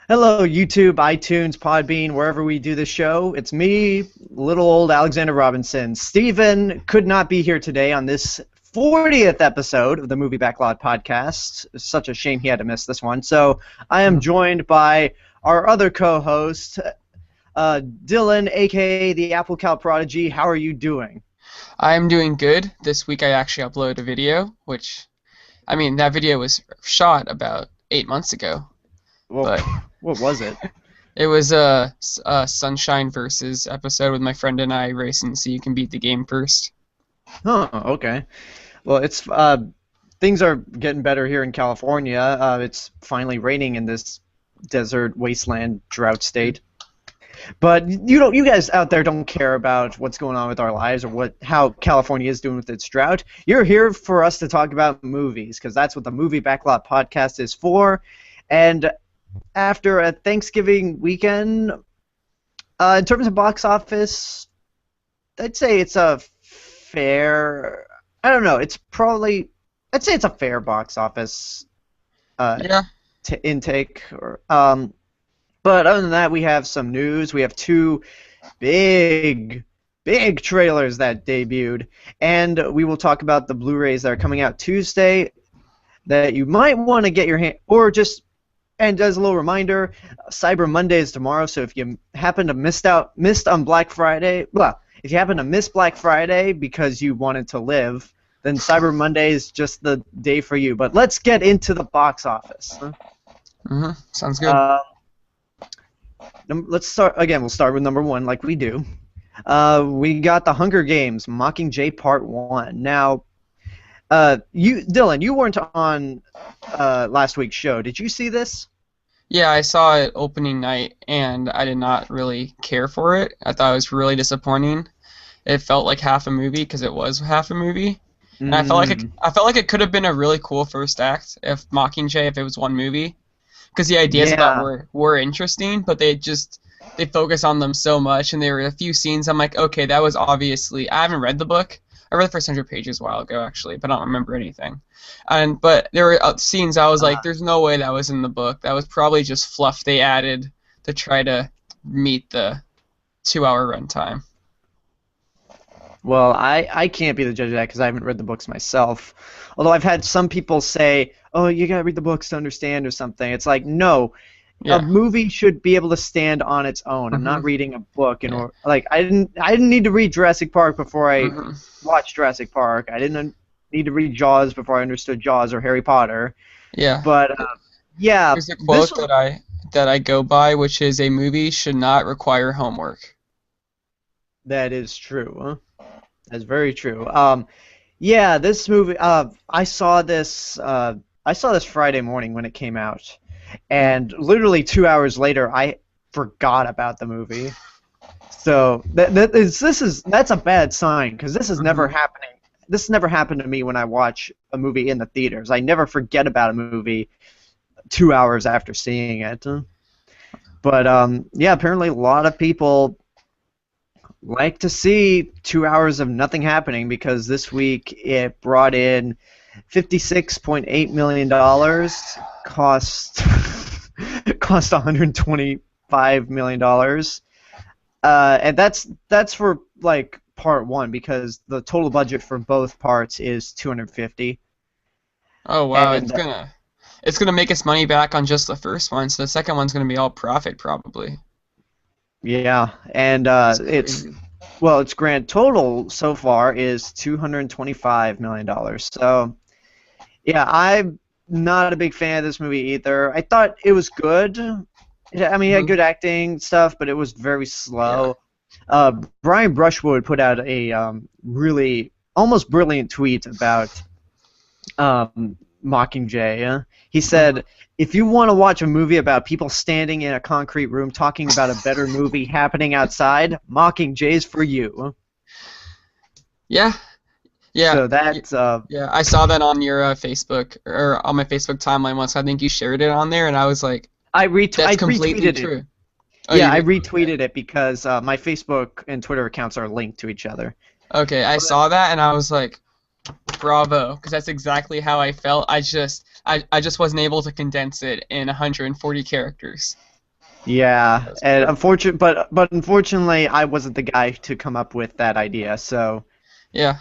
Hello, YouTube, iTunes, Podbean, wherever we do the show. It's me, little old Alexander Robinson. Steven could not be here today on this 40th episode of the Movie Backlot Podcast. It's such a shame he had to miss this one. So I am joined by our other co-host, Dylan, a.k.a. the Apple Cow Prodigy. How are you doing? I'm doing good. This week I actually uploaded a video, that video was shot about 8 months ago. Well, But what was it? it was a Sunshine versus episode with my friend and I racing so you can beat the game first. Oh, okay. Well, it's things are getting better here in California. It's finally raining in this desert wasteland drought state. But you guys out there don't care about what's going on with our lives or how California is doing with its drought. You're here for us to talk about movies because that's what the Movie Backlot Podcast is for. And after a Thanksgiving weekend, in terms of box office, I'd say it's a fair. I don't know. I'd say it's a fair box office Yeah. intake. But other than that, we have some news. We have two big trailers that debuted, and we will talk about the Blu-rays that are coming out Tuesday that you might want to get your hand or just. And as a little reminder, Cyber Monday is tomorrow, so if you happen to missed on Black Friday, if you happen to miss Black Friday because you wanted to live, then Cyber Monday is just the day for you. But let's get into the box office. Sounds good. Let's start again. We'll start with number one, like we do. We got The Hunger Games: Mockingjay Part 1. Now, Dylan, you weren't on last week's show. Did you see this? Yeah, I saw it opening night and I did not really care for it. I thought it was really disappointing. It felt like half a movie because it was half a movie. And I felt like it could have been a really cool first act if it was one movie. Because the ideas about were interesting, but they focus on them so much, and there were a few scenes I'm like, okay, that was obviously. I haven't read the book. I read the first 100 pages a while ago, actually, but I don't remember anything. But there were scenes I was like, there's no way that was in the book. That was probably just fluff they added to try to meet the 2-hour runtime. Well, I can't be the judge of that because I haven't read the books myself. Although I've had some people say, oh, you gotta read the books to understand or something. It's like, no. Yeah. A movie should be able to stand on its own. I'm not reading a book, I didn't need to read Jurassic Park before I watched Jurassic Park. I didn't need to read Jaws before I understood Jaws or Harry Potter. Yeah. But yeah. There's a quote that I go by, which is a movie should not require homework. That is true. Huh? That's very true. Yeah, this movie. I saw this Friday morning when it came out. And literally 2 hours later, I forgot about the movie. So that's a bad sign because this is never happening. This never happened to me when I watch a movie in the theaters. I never forget about a movie 2 hours after seeing it. But yeah, apparently a lot of people like to see 2 hours of nothing happening because this week it brought in $56.8 million, cost $125 million, and that's for like part one because the total budget for both parts is $250. Oh wow, And, it's gonna make its money back on just the first one, so the second one's gonna be all profit probably. yeah, and its grand total so far is $225 million. So yeah, I'm not a big fan of this movie either. I thought it was good. I mean, it had good acting stuff, but it was very slow. Yeah. Brian Brushwood put out a really almost brilliant tweet about Mockingjay. He said, if you want to watch a movie about people standing in a concrete room talking about a better movie happening outside, Mockingjay's for you. Yeah. Yeah. So that's yeah, I saw that on your Facebook or on my Facebook timeline once. I think you shared it on there, and I was like, I that's completely retweeted true. it. Oh, Yeah, I retweeted it because my Facebook and Twitter accounts are linked to each other. Okay, I saw that and I was like, bravo, because that's exactly how I felt. I just wasn't able to condense it in 140 characters. Yeah, That's and pretty. unfortunately, I wasn't the guy to come up with that idea. So, Yeah.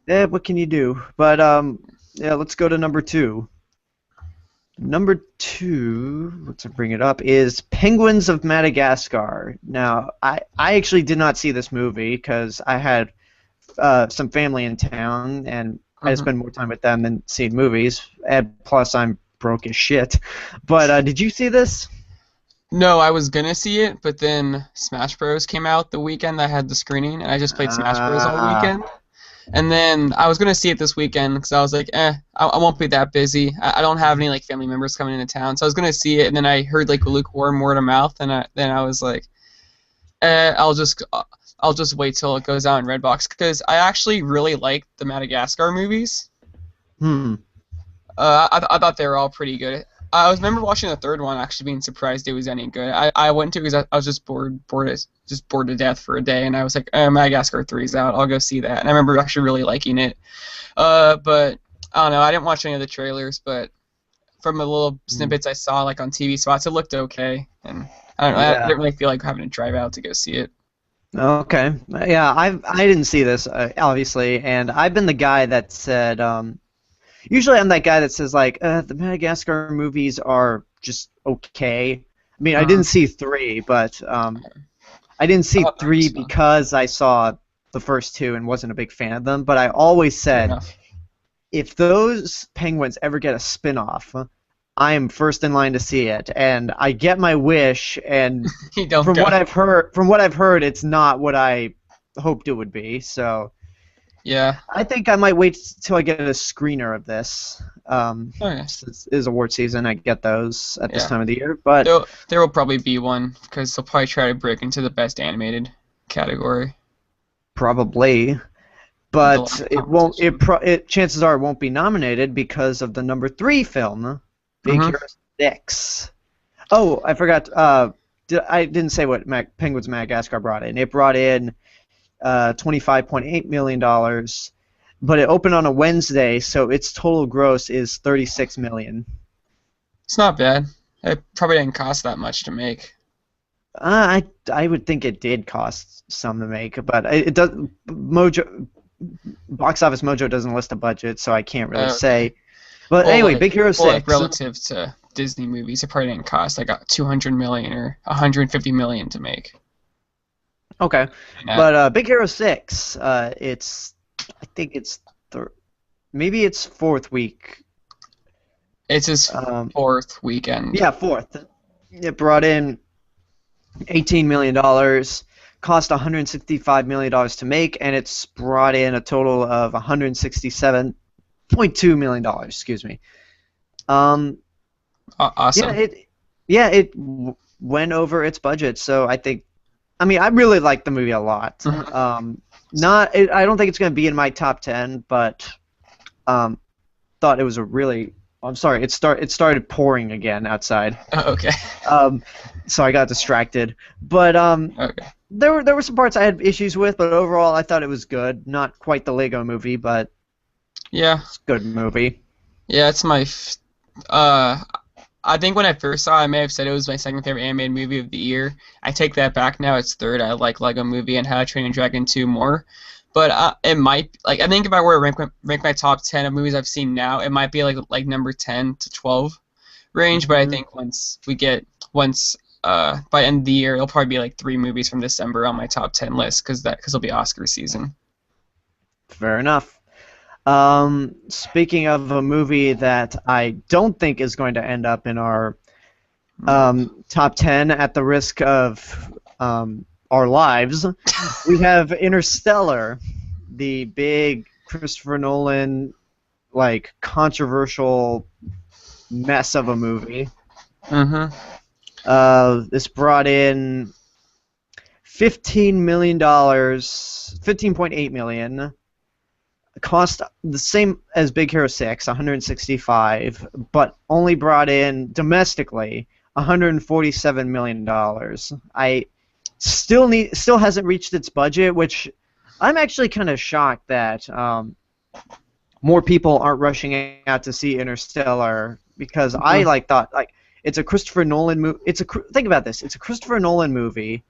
what can you do? But yeah, let's go to number two. Number two, let's bring it up, is Penguins of Madagascar. Now, I actually did not see this movie because I had some family in town, and I Hmm. spend more time with them than seeing movies. And plus, I'm broke as shit. But did you see this? No, I was gonna see it, but then Smash Bros came out the weekend I had the screening, and I just played Smash Bros all Ah, weekend. And then I was gonna see it this weekend because I was like, I won't be that busy. I don't have any like family members coming into town, so I was gonna see it. And then I heard like lukewarm word of mouth, and then I was like, I'll just wait till it goes out in Redbox because I actually really like the Madagascar movies. hmm. I thought they were all pretty good. I was remember watching the third one, actually being surprised it was any good. I went to because I was just bored to death for a day, and I was like, Madagascar 3's out. I'll go see that. And I remember actually really liking it. But I don't know. I didn't watch any of the trailers, but from the little snippets I saw, like on TV spots, it looked okay. And I don't know. I Yeah. didn't really feel like having to drive out to go see it. Okay. Yeah, I didn't see this obviously, and I've been the guy that said usually I'm that guy that says like the Madagascar movies are just okay. I mean, I Uh, didn't see three, but I didn't I see thought that three was fun. because I saw the first two and wasn't a big fan of them. But I always Fair said enough. if those penguins ever get a spin-off, I am first in line to see it, and I get my wish. And You don't go. from what I've heard, it's not what I hoped it would be. So Yeah. I think I might wait till I get a screener of this. Okay. Since it is award season, I get those at this Yeah. time of the year. But There will probably be one because they'll probably try to break into the best animated category. probably, There's a lot but of it won't. competition. It chances are it won't be nominated because of the number three film, Big Hmm. Hero 6. Oh, I forgot. I didn't say what Penguins Madagascar brought in. It brought in $25.8 million, but it opened on a Wednesday, so its total gross is 36 million. It's not bad. It probably didn't cost that much to make. I would think it did cost some to make, but it does. Mojo Box Office Mojo doesn't list a budget, so I can't really Okay. say. But anyway, Big Hero Well, like 6. relative to Disney movies, it probably didn't cost like 200 million or 150 million to make. Okay, And that, but Big Hero 6. It's I think it's maybe it's fourth week. it's his Um, fourth weekend. yeah, fourth. It brought in $18 million, cost $165 million to make, and it's brought in a total of $167.2 million. Excuse me. Um, yeah, Awesome. it went over its budget, so I think. I mean, I really like the movie a lot. Mhm. I don't think it's going to be in my top 10, but um, thought it was a really. I'm sorry. It started pouring again outside. Okay. Um, so I got distracted. But Okay. there were some parts I had issues with, but overall I thought it was good. Not quite the Lego movie, but Yeah. it's a good movie. Yeah. It's my. I think when I first saw it, I may have said it was my second favorite animated movie of the year. I take that back now. It's third. I like Lego Movie and How to Train Your Dragon 2 more. But it might like I think if I were to rank my top 10 of movies I've seen now, it might be like number 10 to 12 range. But I Mhm. think once by the end of the year, it'll probably be like 3 movies from December on my top 10 list because it'll be Oscar season. Fair enough. Speaking of a movie that I don't think is going to end up in our top 10 at the risk of our lives, we have Interstellar, the big Christopher Nolan, like, controversial mess of a movie. Mm-hmm. This brought in $15 million, 15.8 million. Cost the same as Big Hero 6, 165, but only brought in domestically $147 million. I still hasn't reached its budget, which I'm actually kind of shocked that more people aren't rushing out to see Interstellar because I Mm-hmm. thought like It's a Christopher Nolan movie. Think about this. It's a Christopher Nolan movie,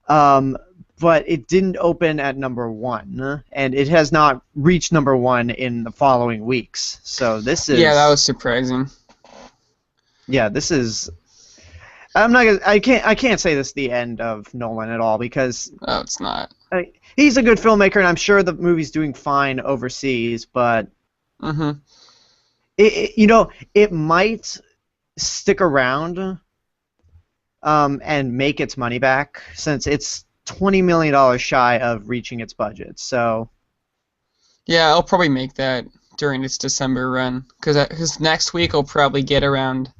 but it didn't open at #1, and it has not reached #1 in the following weeks. So this is Yeah, that was surprising. Yeah, this is. I'm not. I can't say this is the end of Nolan at all because Oh, it's not. he's a good filmmaker, and I'm sure the movie's doing fine overseas. But Mm-hmm. it might stick around, and make its money back since it's $20 million shy of reaching its budget. So. Yeah, I'll probably make that during its December run because next week I'll probably get around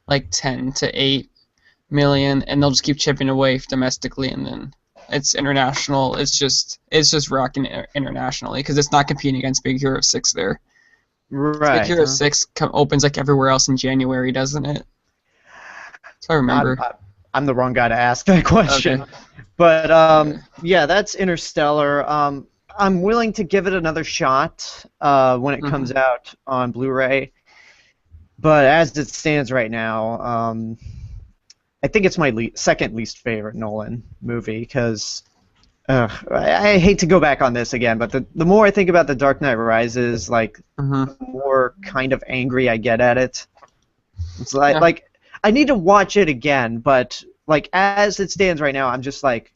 like 10 to 8 million, and they'll just keep chipping away domestically, and then it's international. It's just rocking internationally because it's not competing against Big Hero 6 there. Right. Big Hero 6 opens like everywhere else in January, doesn't it? So I remember. I'm the wrong guy to ask that question. Okay. But yeah, that's Interstellar. I'm willing to give it another shot when it comes out on Blu-ray. But as it stands right now, I think it's my second least favorite Nolan movie because I hate to go back on this again, but the more I think about The Dark Knight Rises, like the more kind of angry I get at it. It's like I need to watch it again, but like as it stands right now, I'm just like,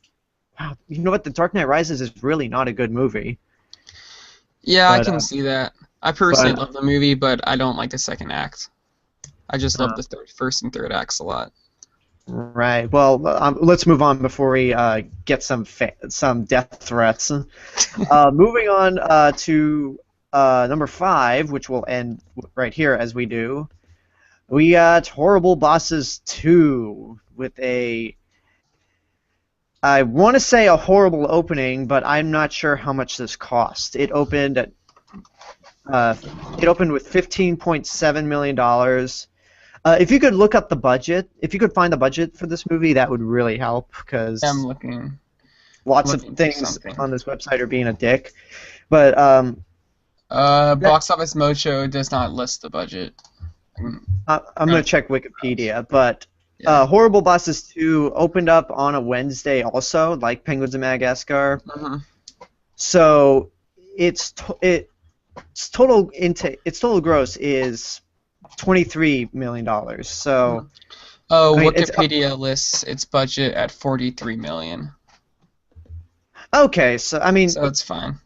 wow, you know what? The Dark Knight Rises is really not a good movie. Yeah, I can see that. I personally love the movie, but I don't like the second act. I just love the first and third acts a lot. Right. Well, let's move on before we get some death threats. Moving on to number 5, which will end right here as we do. We got Horrible Bosses 2 with I want to say a horrible opening, but I'm not sure how much this cost. It opened with $15.7 million. If you could look up the budget, if you could find the budget for this movie, that would really help because I'm looking. Lots of things on this website are being a dick. But Box Office Mojo does not list the budget. I'm going to check Wikipedia, but Horrible Bosses 2 opened up on a Wednesday also, like Penguins of Madagascar. So its total gross is $23 million. So Wikipedia lists its budget at $43 million. Okay, so I mean, so it's fine.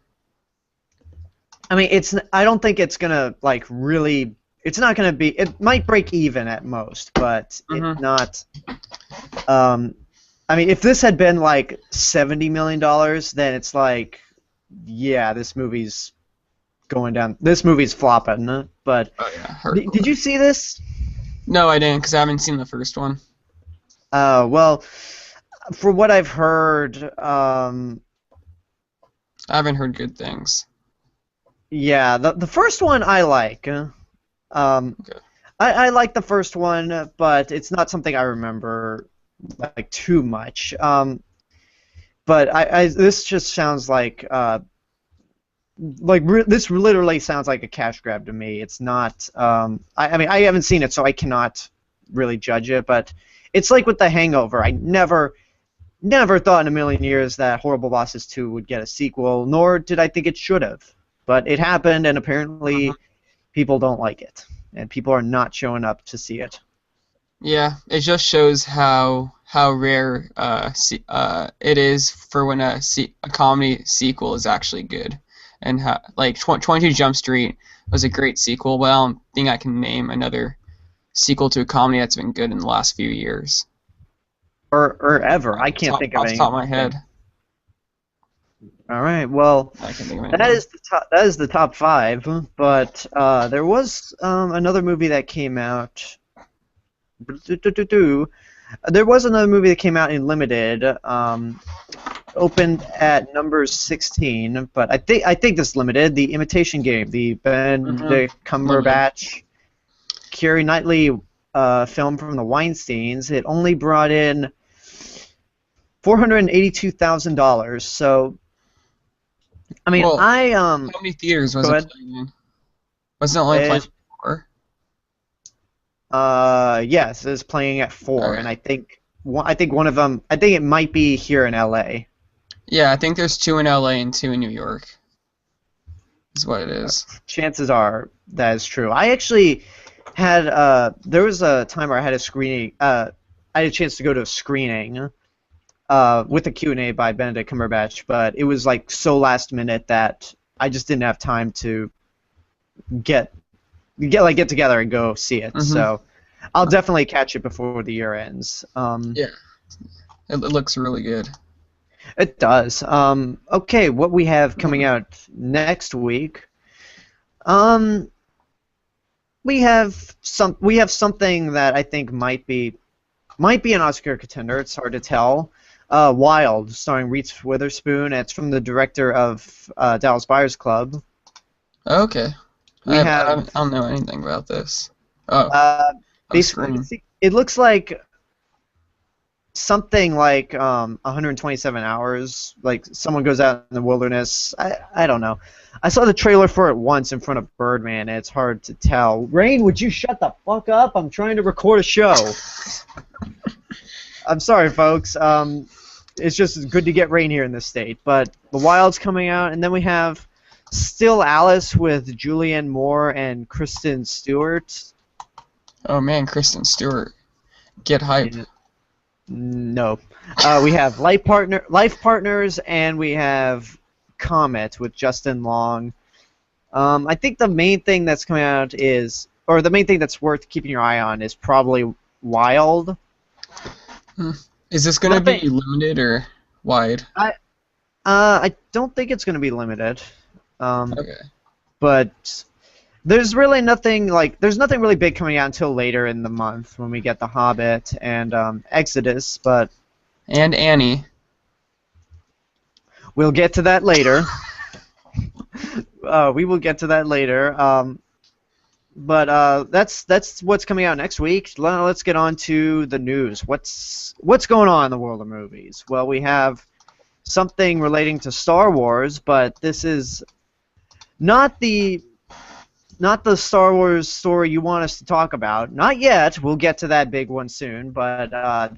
I mean, I don't think it's gonna like really. It's not gonna be. It might break even at most, but it's not. I mean, if this had been like $70 million, then it's like, yeah, this movie's going down. This movie's flopping. But did you see this? No, I didn't, because I haven't seen the first one. Well, for what I've heard, I haven't heard good things. Yeah, the first one I like. I like the first one, but it's not something I remember like too much. But this just sounds like this literally sounds like a cash grab to me. It's not. I mean, I haven't seen it, so I cannot really judge it. But it's like with The Hangover. I never thought in a million years that Horrible Bosses 2 would get a sequel, nor did I think it should have. But it happened, and apparently people don't like it, and people are not showing up to see it. Yeah, it just shows how rare it is for when a comedy sequel is actually good. And how, like 22 Jump Street was a great sequel, but I don't think I can name another sequel to a comedy that's been good in the last few years. Or ever. I can't think of any. Off the top of my head. All right. Well, that is the top 5. But there was another movie that came out. There was another movie that came out in limited. Opened at number 16, but I think this is limited. The Imitation Game, the Benedict Cumberbatch, Keira Knightley film from the Weinsteins. It only brought in $482,000. So, I mean, how many theaters was it playing in? Wasn't it only playing 4? Yes, it's playing at 4, and Okay. I think one of them. I think it might be here in L.A. Yeah, I think there's two in LA and two in New York. Is what it is. Chances are that is true. I actually had there was a time where I had a screening. I had a chance to go to a screening with a Q&A by Benedict Cumberbatch, but it was like so last minute that I just didn't have time to get get together and go see it. Mhm. So I'll definitely catch it before the year ends. Yeah. It looks really good. It does. Okay, what we have coming out next week? Um, we have something that I think might be an Oscar contender. It's hard to tell. Wild, starring Reese Witherspoon. It's from the director of Dallas Buyers Club. Okay. We I have don't know anything about this. Oh, uh, a basically screen. it looks like something like 127 hours. Like someone goes out in the wilderness. I don't know. I saw the trailer for it once in front of Birdman, and it's hard to tell. Rain, would you shut the fuck up? I'm trying to record a show. I'm sorry, folks. It's just good to get rain here in this state. But The Wild's coming out, and then we have Still Alice with Julianne Moore and Kristen Stewart. Oh man, Kristen Stewart. Get hype. Yeah, no. We have Life Partners, and we have Comet with Justin Long. I think the main thing that's coming out or the main thing that's worth keeping your eye on is probably Wild. Hmm. Is this gonna Nothing. be limited or wide? I don't think it's going to be limited. Okay. But there's nothing really big coming out until later in the month when we get The Hobbit and Exodus, but And Annie. we'll get to that later. We will get to that later. But that's what's coming out next week. Let's get on to the news. What's going on in the world of movies? Well, we have something relating to Star Wars, but this is not the Star Wars story you want us to talk about. Not yet. We'll get to that big one soon. But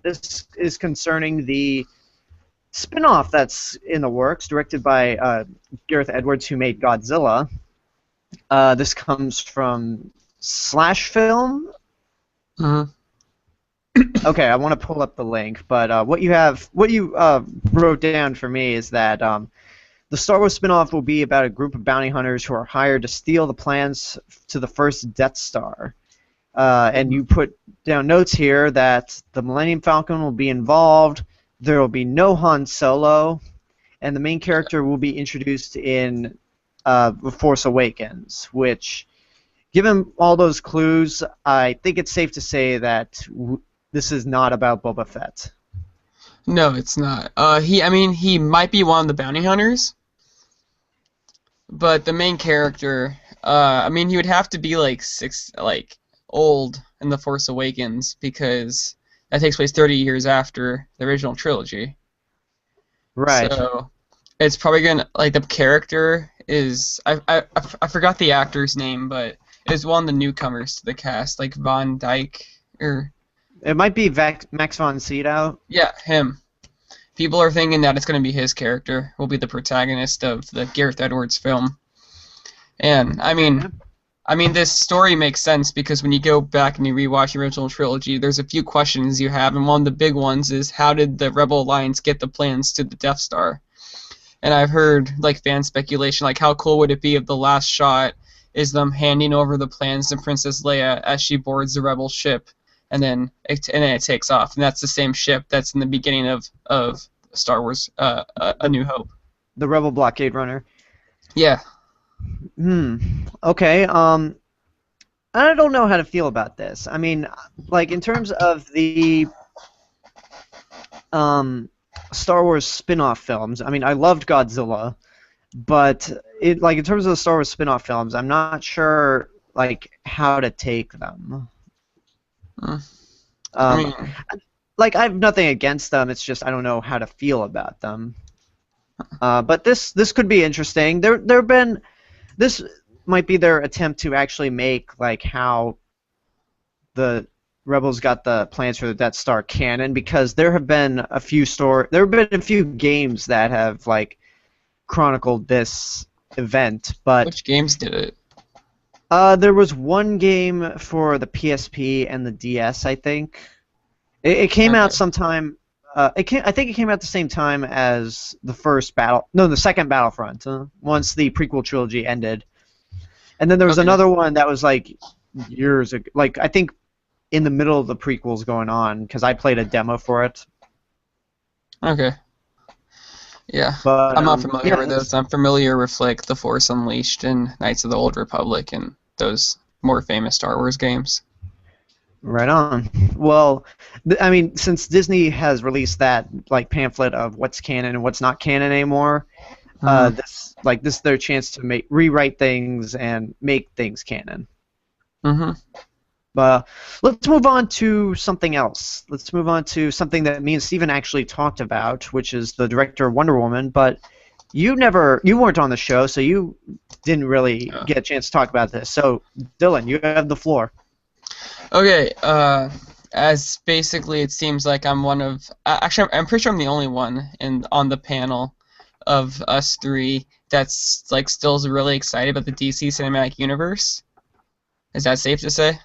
this is concerning the spin-off that's in the works, directed by Gareth Edwards, who made Godzilla. This comes from Slash Film. Mhm. Okay, I want to pull up the link, but what you wrote down for me is that the Star Wars spin-off will be about a group of bounty hunters who are hired to steal the plans to the first Death Star. And you put down notes here that the Millennium Falcon will be involved, there will be no Han Solo, and the main character will be introduced in The Force Awakens, which, given all those clues, I think it's safe to say that this is not about Boba Fett. No, it's not. He might be one of the bounty hunters, but the main character, he would have to be like old in The Force Awakens because that takes place 30 years after the original trilogy. Right. So it's probably gonna like the character is I forgot the actor's name, but it is one of the newcomers to the cast, like Von Dyke or It might be Max von Sydow. yeah, him. People are thinking that it's going to be his character will be the protagonist of the Gareth Edwards film. And this story makes sense because when you go back and you rewatch the original trilogy, there's a few questions you have, and one of the big ones is how did the Rebel Alliance get the plans to the Death Star? And I've heard like fan speculation, like how cool would it be if the last shot is them handing over the plans to Princess Leia as she boards the Rebel ship, and then it takes off, and that's the same ship that's in the beginning of Star Wars, A New Hope. The Rebel Blockade Runner. Yeah. Okay. I don't know how to feel about this. I mean, like in terms of the Star Wars spin-off films. I mean, I loved Godzilla, but in terms of the Star Wars spin-off films, I'm not sure like how to take them. I Um, mean, I have nothing against them. It's just I don't know how to feel about them. But this could be interesting. This might be their attempt to actually make like how the Rebels got the plans for the Death Star canon, because there have been a few games that have like chronicled this event, but Which games did it? there was one game for the PSP and the DS, I think. It came out sometime. I think it came out at the same time as the second Battlefront. Once the prequel trilogy ended, and then there was another one that was like years ago. Like I think in the middle of the prequels going on, because I played a demo for it. Okay. Yeah, But I'm not familiar with those. I'm familiar with like The Force Unleashed and Knights of the Old Republic and those more famous Star Wars games. Right on. Well, I mean, since Disney has released that like pamphlet of what's canon and what's not canon anymore, this is their chance to rewrite things and make things canon. But let's move on to something else. Let's move on to something that me and Steven actually talked about, which is the director of Wonder Woman. But you weren't on the show, so you didn't really get a chance to talk about this. So, Dylan, you have the floor. Okay. As basically, it seems like I'm one of. Actually, I'm pretty sure I'm the only one on the panel of us three that's like still really excited about the DC Cinematic Universe. Is that safe to say?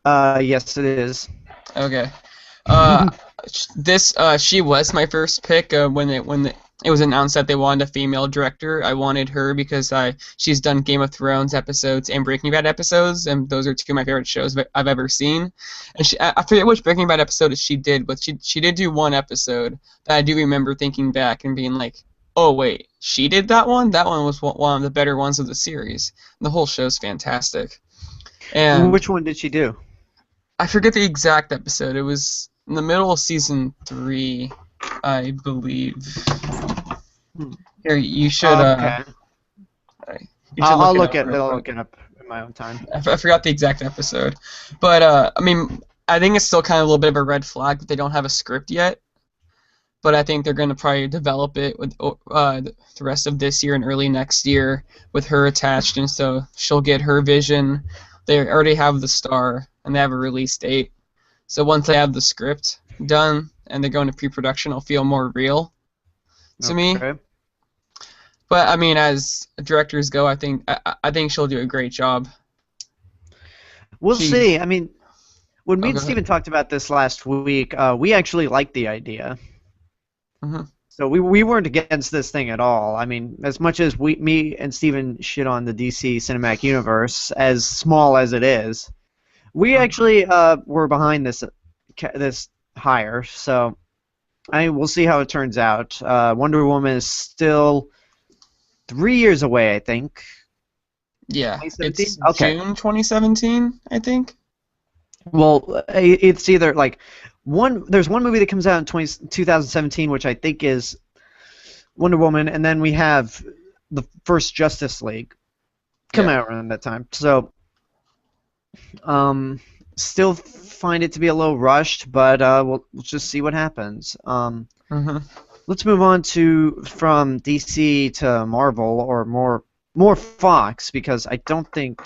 Yes, it is. Okay. She was my first pick when it was announced that they wanted a female director. I wanted her because she's done Game of Thrones episodes and Breaking Bad episodes, and those are two of my favorite shows I've ever seen. And I forget which Breaking Bad episode she did, but she did do one episode that I do remember thinking back and being like, oh wait, she did that one? That one was one of the better ones of the series. The whole show's fantastic. And which one did she do? I forget the exact episode. It was in the middle of season 3, I believe. Here, you should. Okay. I'll look it up in my own time. I forgot the exact episode, but I mean, I think it's still kind of a little bit of a red flag that they don't have a script yet. But I think they're going to probably develop it with the rest of this year and early next year with her attached, and so she'll get her vision. They already have the star, and they have a release date. So once they have the script done and they go into pre-production, it'll feel more real to me. But I mean, as directors go, I think she'll do a great job. We'll see. I mean, when me and Steven talked about this last week, we actually liked the idea. So we weren't against this thing at all. I mean, as much as me and Steven shit on the DC Cinematic Universe, as small as it is, we actually were behind this hire. So we'll see how it turns out. Wonder Woman is still 3 years away, I think. Yeah, it's June 2017, I think. Well, it's either like there's one movie that comes out in 2017, which I think is Wonder Woman, and then we have the first Justice League come out around that time. So, still find it to be a little rushed, but we'll just see what happens. Let's move on from DC to Marvel, or more Fox, because I don't think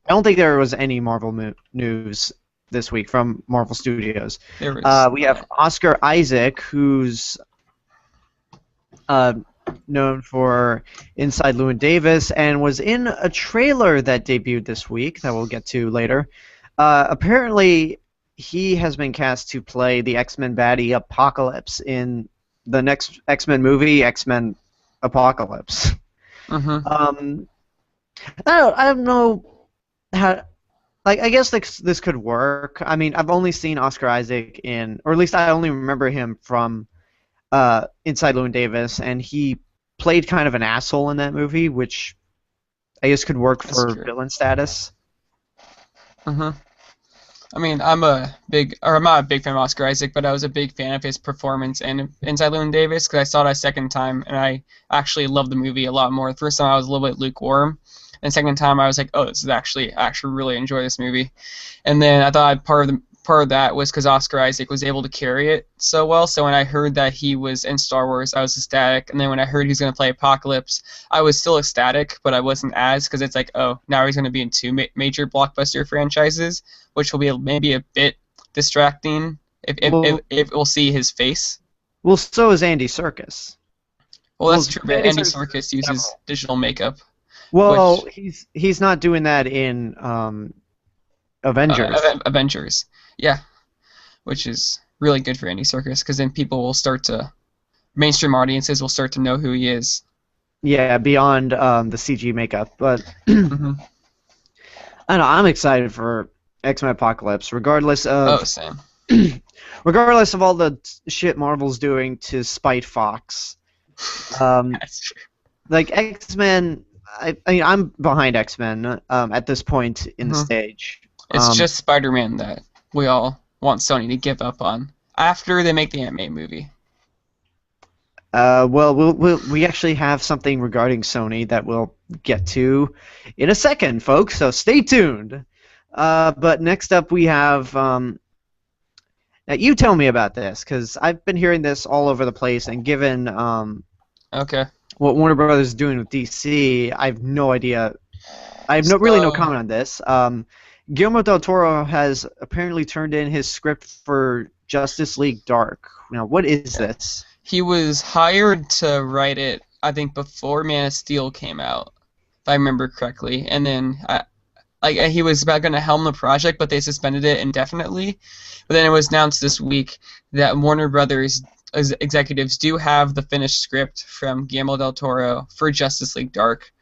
there was any Marvel news this week from Marvel Studios. We have Oscar Isaac, who's known for Inside Llewyn Davis, and was in a trailer that debuted this week that we'll get to later. Apparently, he has been cast to play the X-Men baddie Apocalypse in the next X-Men movie, X-Men Apocalypse. I don't know how. Like, I guess this could work. I mean, I've only seen Oscar Isaac or at least I only remember him from Inside Llewyn Davis, and he played kind of an asshole in that movie, which I guess could work for villain status. I mean, I'm not a big fan of Oscar Isaac, but I was a big fan of his performance in Inside Llewyn Davis because I saw it a second time, and I actually loved the movie a lot more. The first time I was a little bit lukewarm. And the second time I was like, oh, this is actually really enjoy this movie. And then I thought part part of that was because Oscar Isaac was able to carry it so well. So when I heard that he was in Star Wars, I was ecstatic. And then when I heard he was going to play Apocalypse, I was still ecstatic, but I wasn't as, because it's like, oh, now he's going to be in two major blockbuster franchises, which will be maybe a bit distracting if we'll see his face. Well, so is Andy Serkis. Well, that's true, but Andy Serkis uses digital makeup. Well, he's not doing that in Avengers. Avengers, yeah, which is really good for Andy Serkis, because then mainstream audiences will start to know who he is. Yeah, beyond the CG makeup, but Mm-hmm. I don't know, I'm excited for X-Men Apocalypse, regardless of Same. regardless of all the shit Marvel's doing to spite Fox. That's true. Like X-Men, I mean, I'm behind X-Men at this point in the stage. It's just Spider-Man that we all want Sony to give up on after they make the Ant-Man movie. Well, we actually have something regarding Sony that we'll get to in a second, folks, so stay tuned. But next up we have... now, you tell me about this, because I've been hearing this all over the place, and given Okay. what Warner Brothers is doing with DC, I have no idea. I have really no comment on this. Guillermo del Toro has apparently turned in his script for Justice League Dark. Now, what is this? He was hired to write it, I think, before Man of Steel came out, if I remember correctly. And then he was about going to helm the project, but they suspended it indefinitely. But then it was announced this week that Warner Brothers executives do have the finished script from Guillermo del Toro for Justice League Dark.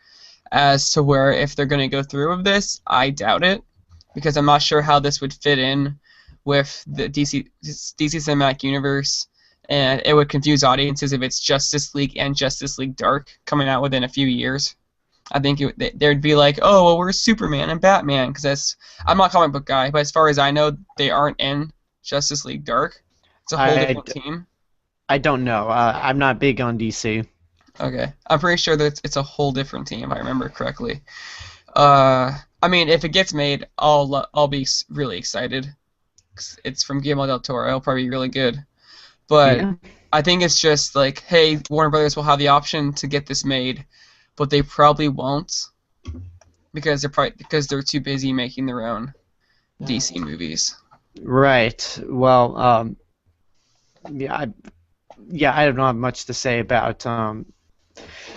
As to where if they're going to go through with this, I doubt it, because I'm not sure how this would fit in with the DC Cinematic Universe, and it would confuse audiences if it's Justice League and Justice League Dark coming out within a few years. I think there'd be like, oh, well, we're Superman and Batman, because I'm not a comic book guy, but as far as I know, they aren't in Justice League Dark. It's a whole different team. I don't know. I'm not big on DC. Okay, I'm pretty sure that it's a whole different team, if I remember correctly. I mean, if it gets made, I'll be really excited. 'Cause it's from Guillermo del Toro. It'll probably be really good. But yeah. I think it's just like, hey, Warner Brothers will have the option to get this made, but they probably won't because they're too busy making their own DC movies. Right. Well, I don't have much to say about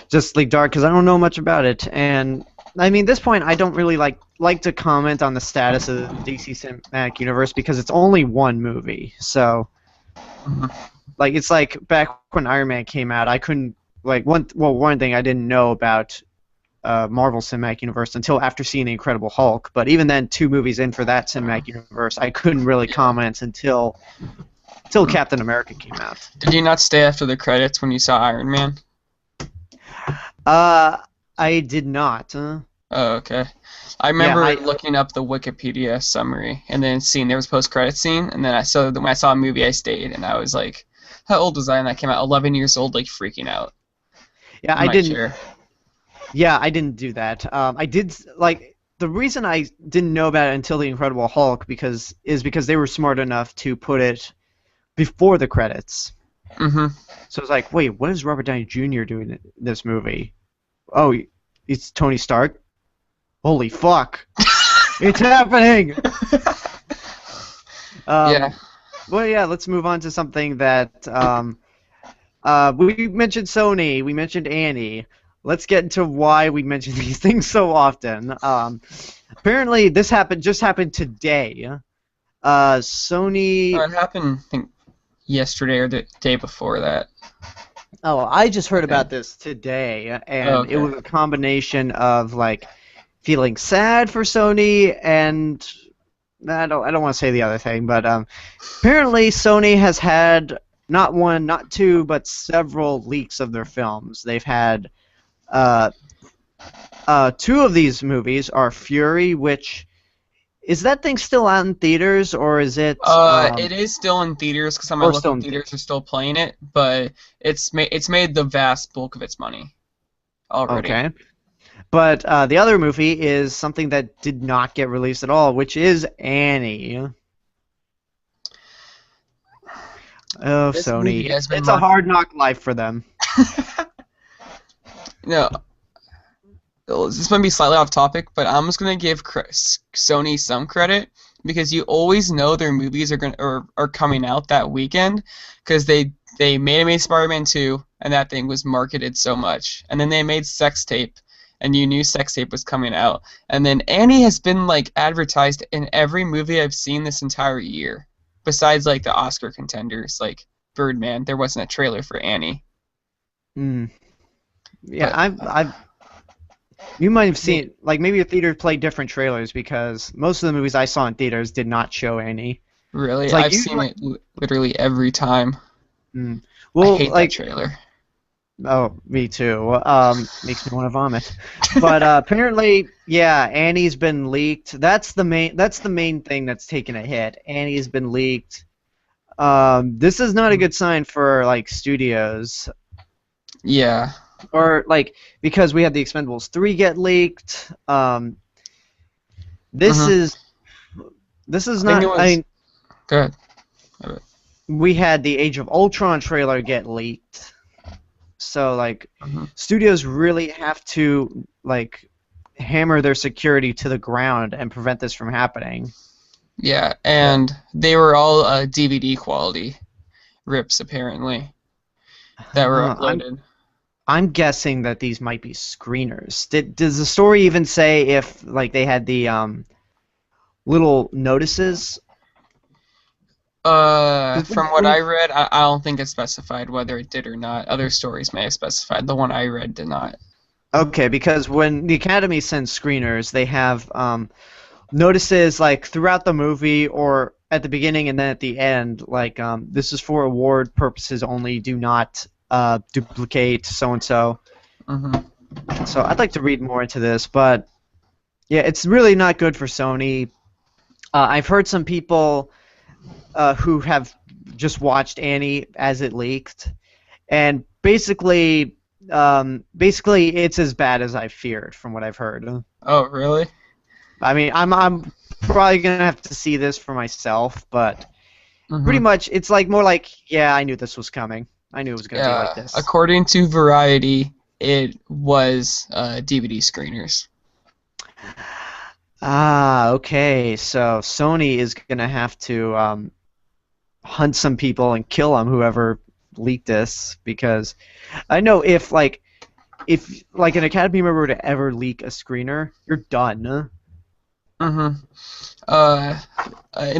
Justice League Dark because I don't know much about it, and I mean, at this point, I don't really like to comment on the status of the DC Cinematic Universe because it's only one movie. So, it's like back when Iron Man came out, I couldn't one thing I didn't know about Marvel Cinematic Universe until after seeing The Incredible Hulk. But even then, 2 movies in for that Cinematic Universe, I couldn't really comment until Captain America came out. Did you not stay after the credits when you saw Iron Man? I did not. Oh, okay. I remember looking up the Wikipedia summary and then seeing there was a post-credit scene, and then when I saw a movie, I stayed, and I was like, how old was I when that came out? 11 years old, like freaking out. Yeah, I didn't. Chair. Yeah, I didn't do that. I did the reason I didn't know about it until The Incredible Hulk is because they were smart enough to put it before the credits. Mm-hmm. So it's like, wait, what is Robert Downey Jr. doing in this movie? Oh, it's Tony Stark? Holy fuck! It's happening! Yeah. Well, yeah, let's move on to something that we mentioned Sony, we mentioned Annie. Let's get into why we mention these things so often. Apparently, this just happened today. Sony... It happened, I think, yesterday or the day before that. Oh, I just heard about this today, and it was a combination of feeling sad for Sony, and I don't want to say the other thing, but apparently Sony has had not one, not two, but several leaks of their films. They've had 2 of these movies are Fury, which is that thing still out in theaters, or is it? It is still in theaters because some of my local theaters are still playing it, but it's made the vast bulk of its money already. Okay, but the other movie is something that did not get released at all, which is Annie. Oh, This movie Sony. has been It's a hard knock life for them. No, this might be slightly off topic, but I'm just gonna give Sony some credit because you always know their movies are coming out that weekend because they made Amazing Spider-Man 2 and that thing was marketed so much, and then they made Sex Tape and you knew Sex Tape was coming out, and then Annie has been like advertised in every movie I've seen this entire year, besides like the Oscar contenders like Birdman. There wasn't a trailer for Annie. Mm. Yeah, But, I've you might have seen, like, maybe your theater played different trailers because most of the movies I saw in theaters did not show any. really, It's like I've seen it literally every time. Mm. I Well, hate like, that trailer. oh, me too. Makes me want to vomit. But apparently, yeah, Annie's been leaked. That's the main thing that's taken a hit. Annie's been leaked. This is not a good sign for like studios. Yeah. Or like because we had the Expendables 3 get leaked. This Mhm. is not. I mean, Good. we had the Age of Ultron trailer get leaked. So like, studios really have to like hammer their security to the ground and prevent this from happening. Yeah, and they were all DVD quality rips apparently that were uploaded. I'm guessing that these might be screeners. Does the story even say if like they had the little notices? From what I read, I don't think it specified whether it did or not. Other stories may have specified. The one I read did not. Okay, because when the Academy sends screeners, they have notices like throughout the movie or at the beginning and then at the end, like this is for award purposes only. Do not duplicate so and so. So I'd like to read more into this, but yeah, it's really not good for Sony. I've heard some people who have just watched Annie as it leaked, and basically it's as bad as I feared from what I've heard. Oh, really? I mean, I'm probably gonna have to see this for myself, but pretty much it's like more like, yeah, I knew this was coming. I knew it was gonna be like this. According to Variety, it was DVD screeners. Ah, okay. So Sony is gonna have to hunt some people and kill them, whoever leaked this, because I know if an Academy member were to ever leak a screener, you're done. And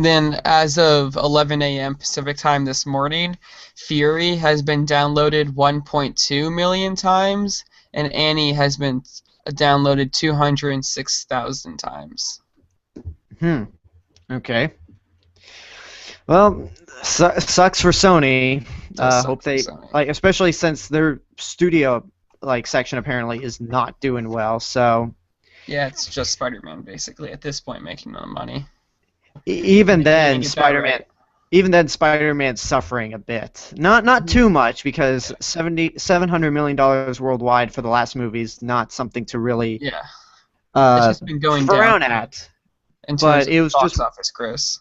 then as of 11 a.m. Pacific time this morning, Fury has been downloaded 1.2 million times, and Annie has been downloaded 206,000 times. Okay. Well, sucks for Sony. Hope they like, especially since their studio section apparently is not doing well. So yeah, it's just Spider-Man basically at this point making no money. Even then, Spider-Man's suffering a bit. Not too much because $700 million worldwide for the last movie is not something to really it's just been going down at. But it was box office gross.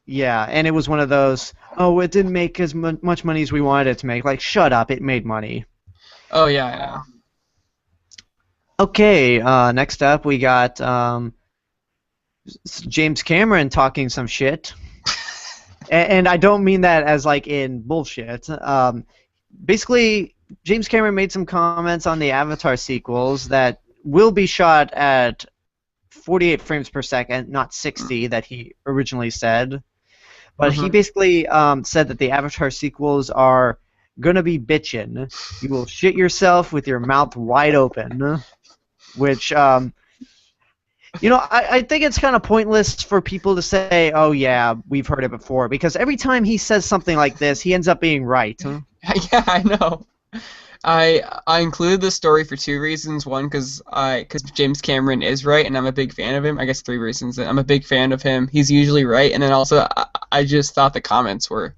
Yeah, and it was one of those, it didn't make as much money as we wanted it to make. Like, shut up, it made money. Oh, yeah, I know. Okay, next up we got James Cameron talking some shit. And I don't mean that as, like, in bullshit. Basically, James Cameron made some comments on the Avatar sequels that will be shot at 48 frames per second, not 60 that he originally said. But he basically said that the Avatar sequels are gonna be bitchin'. You will shit yourself with your mouth wide open. Which, I think it's kind of pointless for people to say, oh yeah, we've heard it before. Because every time he says something like this, he ends up being right. Yeah, I know. I included this story for two reasons. One, because James Cameron is right, and I'm a big fan of him. I guess three reasons. I'm a big fan of him. He's usually right, and then also I just thought the comments were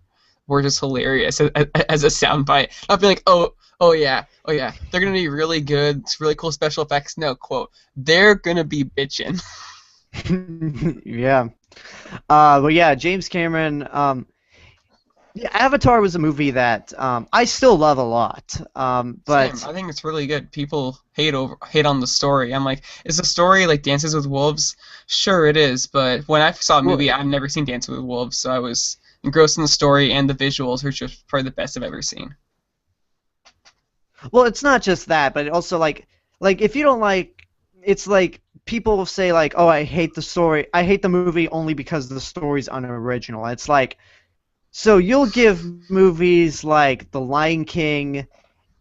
just hilarious as a soundbite. I'd be like, oh yeah, they're gonna be really good. It's really cool special effects. No, quote, they're gonna be bitchin'. Yeah. But yeah, James Cameron. Yeah, Avatar was a movie that I still love a lot. Same. But I think it's really good. People hate on the story. I'm like, is the story like Dances with Wolves? Sure, it is. But when I saw a well, movie, I've never seen Dances with Wolves, so I was engrossed in the story and the visuals, which was probably the best I've ever seen. well, it's not just that, but also like if you don't like, it's like people will say like, oh, I hate the story. I hate the movie only because the story's unoriginal. It's like, so you'll give movies like The Lion King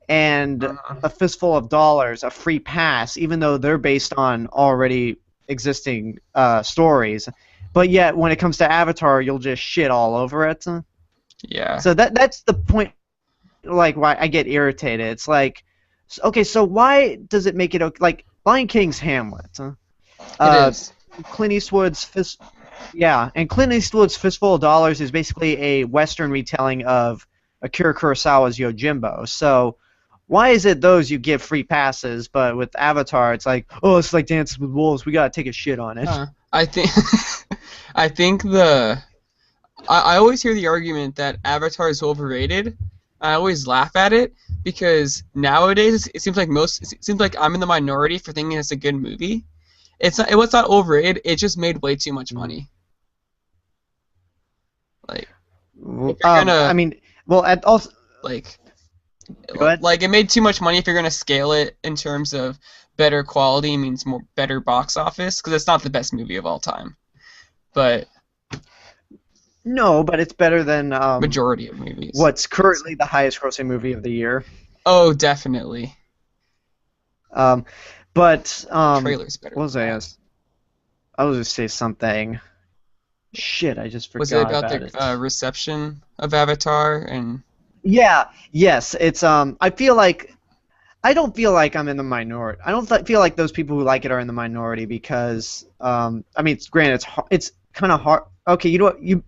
and Uh, A Fistful of Dollars a free pass, even though they're based on already existing stories. But yet, when it comes to Avatar, you'll just shit all over it. yeah, So that's the point. Like, why I get irritated. It's like, okay, so why does it make it okay? Like Lion King's Hamlet, it uh, is. Clint Eastwood's Fist, yeah, and Clint Eastwood's Fistful of Dollars is basically a Western retelling of Akira Kurosawa's Yojimbo. So why is it those you give free passes, but with Avatar it's like, oh, it's like Dances with Wolves, we gotta take a shit on it. I think I think I always hear the argument that Avatar is overrated. I always laugh at it because nowadays it seems like I'm in the minority for thinking it's a good movie. It was not overrated. It just made way too much money. Like if you're I gonna mean, well, at also, like go ahead. like it made too much money if you're gonna scale it in terms of better quality means more better box office because it's not the best movie of all time, but No, but it's better than majority of movies. what's currently the highest grossing movie of the year. Oh, definitely. Um, but Trailer's better what was than I? that. I was gonna say something. Shit, I just Was it forgot about about the it. reception of Avatar and Yeah, yes, it's I feel like I don't feel like I'm in the minority. I don't feel like those people who like it are in the minority because I mean, granted, it's kind of hard. Okay, you know what you.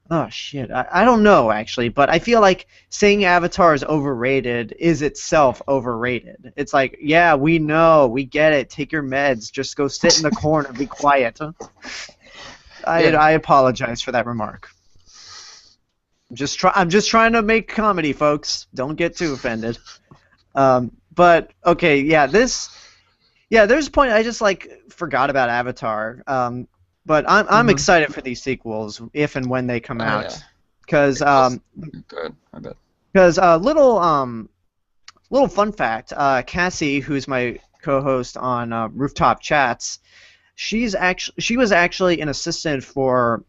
Oh shit, I don't know actually, but I feel like saying Avatar is overrated is itself overrated. It's like, yeah, we know, we get it. Take your meds. Just go sit in the corner, be quiet. yeah. I apologize for that remark. I'm just trying to make comedy, folks. Don't get too offended. But okay, yeah, there's a point I just like forgot about Avatar. But I'm Mhm. excited for these sequels if and when they come Oh yeah. out, because It was good. I bet. little fun fact, Cassie, who's my co-host on Rooftop Chats, she was actually an assistant for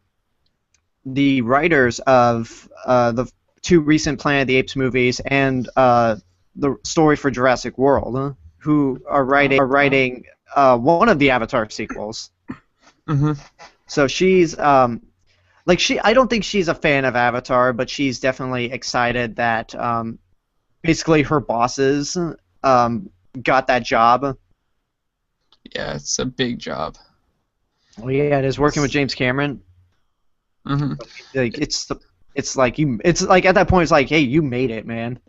the writers of the two recent Planet of the Apes movies and the story for Jurassic World, who are Oh. writing one of the Avatar sequels. Mhm. So she's like I don't think she's a fan of Avatar, but she's definitely excited that basically her bosses got that job. Yeah, it's a big job. Well, yeah, it is working with It's, James Cameron. mhm. Like it's like at that point it's like, hey, you made it, man.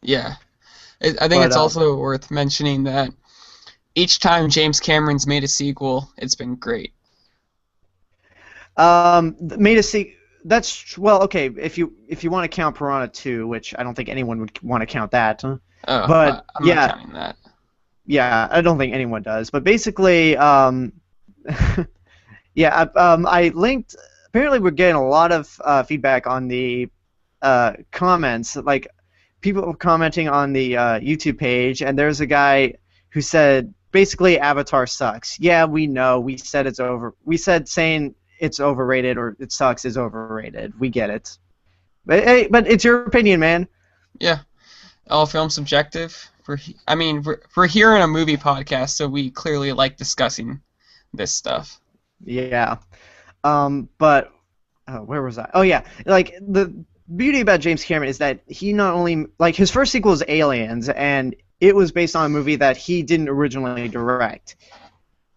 Yeah. I think But it's also worth mentioning that each time James Cameron's made a sequel, it's been great. made a se That's well, okay. If you want to count Piranha 2, which I don't think anyone would want to count that, Oh, but I'm not yeah, counting that. yeah, I don't think anyone does. But basically, yeah, I linked. Apparently, we're getting a lot of feedback on the comments, like people commenting on the YouTube page, and there's a guy who said basically Avatar sucks. Yeah, we know. We said it's over. We said saying it's overrated or it sucks is overrated. We get it. But hey, but it's your opinion, man. Yeah. All film subjective. We're here in a movie podcast, so we clearly like discussing this stuff. Yeah. But where was I? Oh yeah, like the beauty about James Cameron is that he not only like his first sequel is Aliens, and it was based on a movie that he didn't originally direct,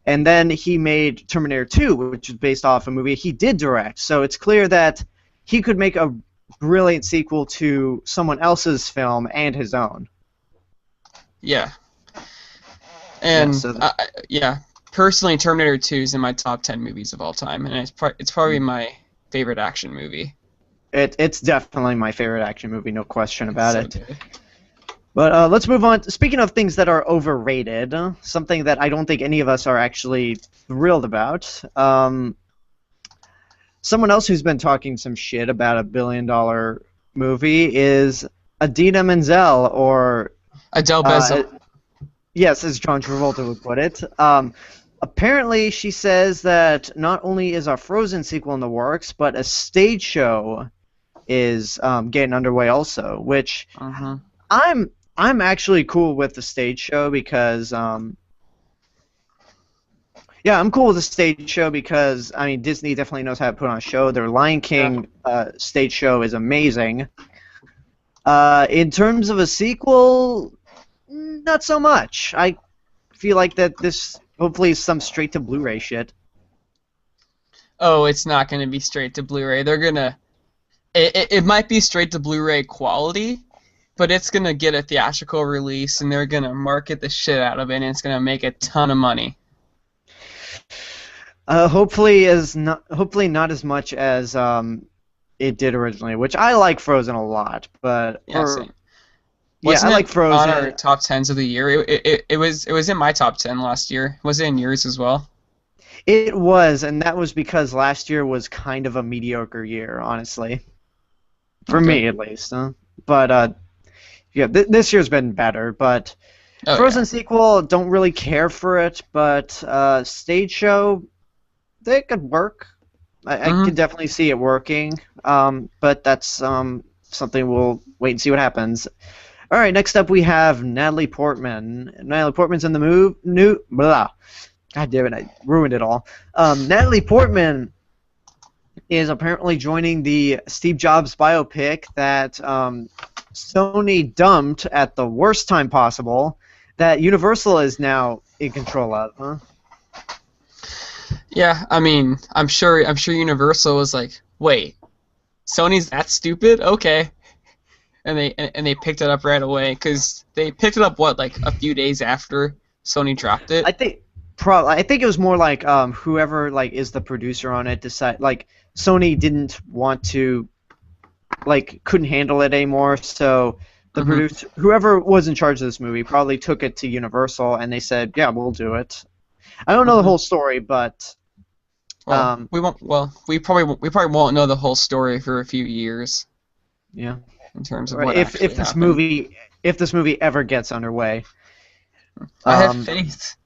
and then he made Terminator 2, which is based off a movie he did direct. So it's clear that he could make a brilliant sequel to someone else's film and his own. Yeah. Yeah. And So yeah, personally, Terminator 2 is in my top 10 movies of all time, and it's probably my favorite action movie. It's definitely my favorite action movie, no question It's about so it. good. But let's move on. Speaking of things that are overrated, something that I don't think any of us are actually thrilled about. Someone else who's been talking some shit about a $1 billion movie is Adina Menzel, or Adele Bezos. yes, as John Travolta would put it. Apparently, she says that not only is a Frozen sequel in the works, but a stage show is getting underway also. Which Uh-huh. I'm actually cool with the stage show because yeah, I'm cool with the stage show because I mean Disney definitely knows how to put on a show. Their Lion King stage show is amazing. In terms of a sequel, not so much. I feel like that this hopefully is some straight to Blu-ray shit. Oh, it's not going to be straight to Blu-ray. They're gonna. It might be straight to Blu-ray quality, but it's gonna get a theatrical release, and they're gonna market the shit out of it, and it's gonna make a ton of money. Hopefully not as much as it did originally, which I like Frozen a lot, but Yeah, same. yeah, Wasn't I like it Frozen. on our top tens of the year? It was in my top 10 last year. Was it in yours as well? It was, and that was because last year was kind of a mediocre year, honestly, for Okay. me at least. But yeah, this year's been better. But Oh, Frozen sequel, don't really care for it, but stage show, they could work. I Mhm. can definitely see it working. But that's something we'll wait and see what happens. All right, next up we have Natalie Portman. Natalie Portman's in the new blah. God damn it, I ruined it all. Natalie Portman is apparently joining the Steve Jobs biopic that Sony dumped at the worst time possible, that Universal is now in control of. Huh? Yeah, I mean, I'm sure Universal was like, wait, Sony's that stupid? Okay. And they picked it up right away, because they picked it up, what, like a few days after Sony dropped it? I think it was more like whoever like is the producer on it decide like Sony didn't want to couldn't handle it anymore, so the Mhm. producer, whoever was in charge of this movie, probably took it to Universal and they said, yeah, we'll do it. I don't know the Mhm. whole story, but Well, we won't. Well, we probably won't know the whole story for a few years yeah, in terms of what if actually this happened. movie ever gets underway. I have Um, faith.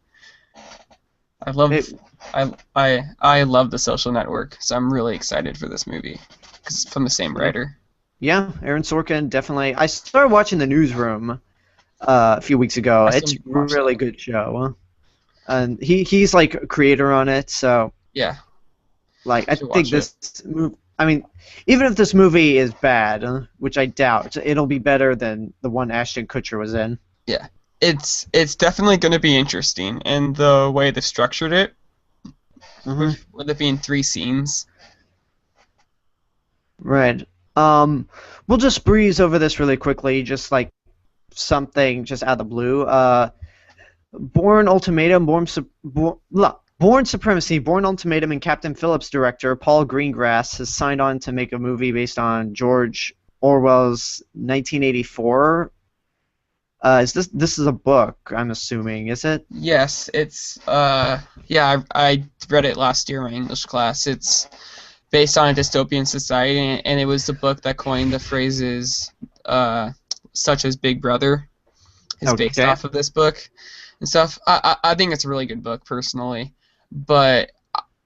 I love it, I love The Social Network, so I'm really excited for this movie because it's from the same writer. yeah, Aaron Sorkin definitely. I started watching The Newsroom a few weeks ago. I still It's need a to watch really that. good show, and he's like a creator on it, so. Yeah, Like, I I should think watch it. this movie. I mean, even if this movie is bad, which I doubt, it'll be better than the one Ashton Kutcher was in. Yeah, it's definitely going to be interesting, and the way they structured it, Hmm. with it being 3 scenes. Right. We'll just breeze over this really quickly, just like something just out of the blue. Born Ultimatum, Born Supremacy, Born Ultimatum, and Captain Phillips director Paul Greengrass has signed on to make a movie based on George Orwell's 1984. This is a book, I'm assuming, is it? Yes, it's yeah, I read it last year in my English class. It's based on a dystopian society, and it was the book that coined the phrases such as Big Brother is based Okay. off of this book and stuff. I think it's a really good book personally, but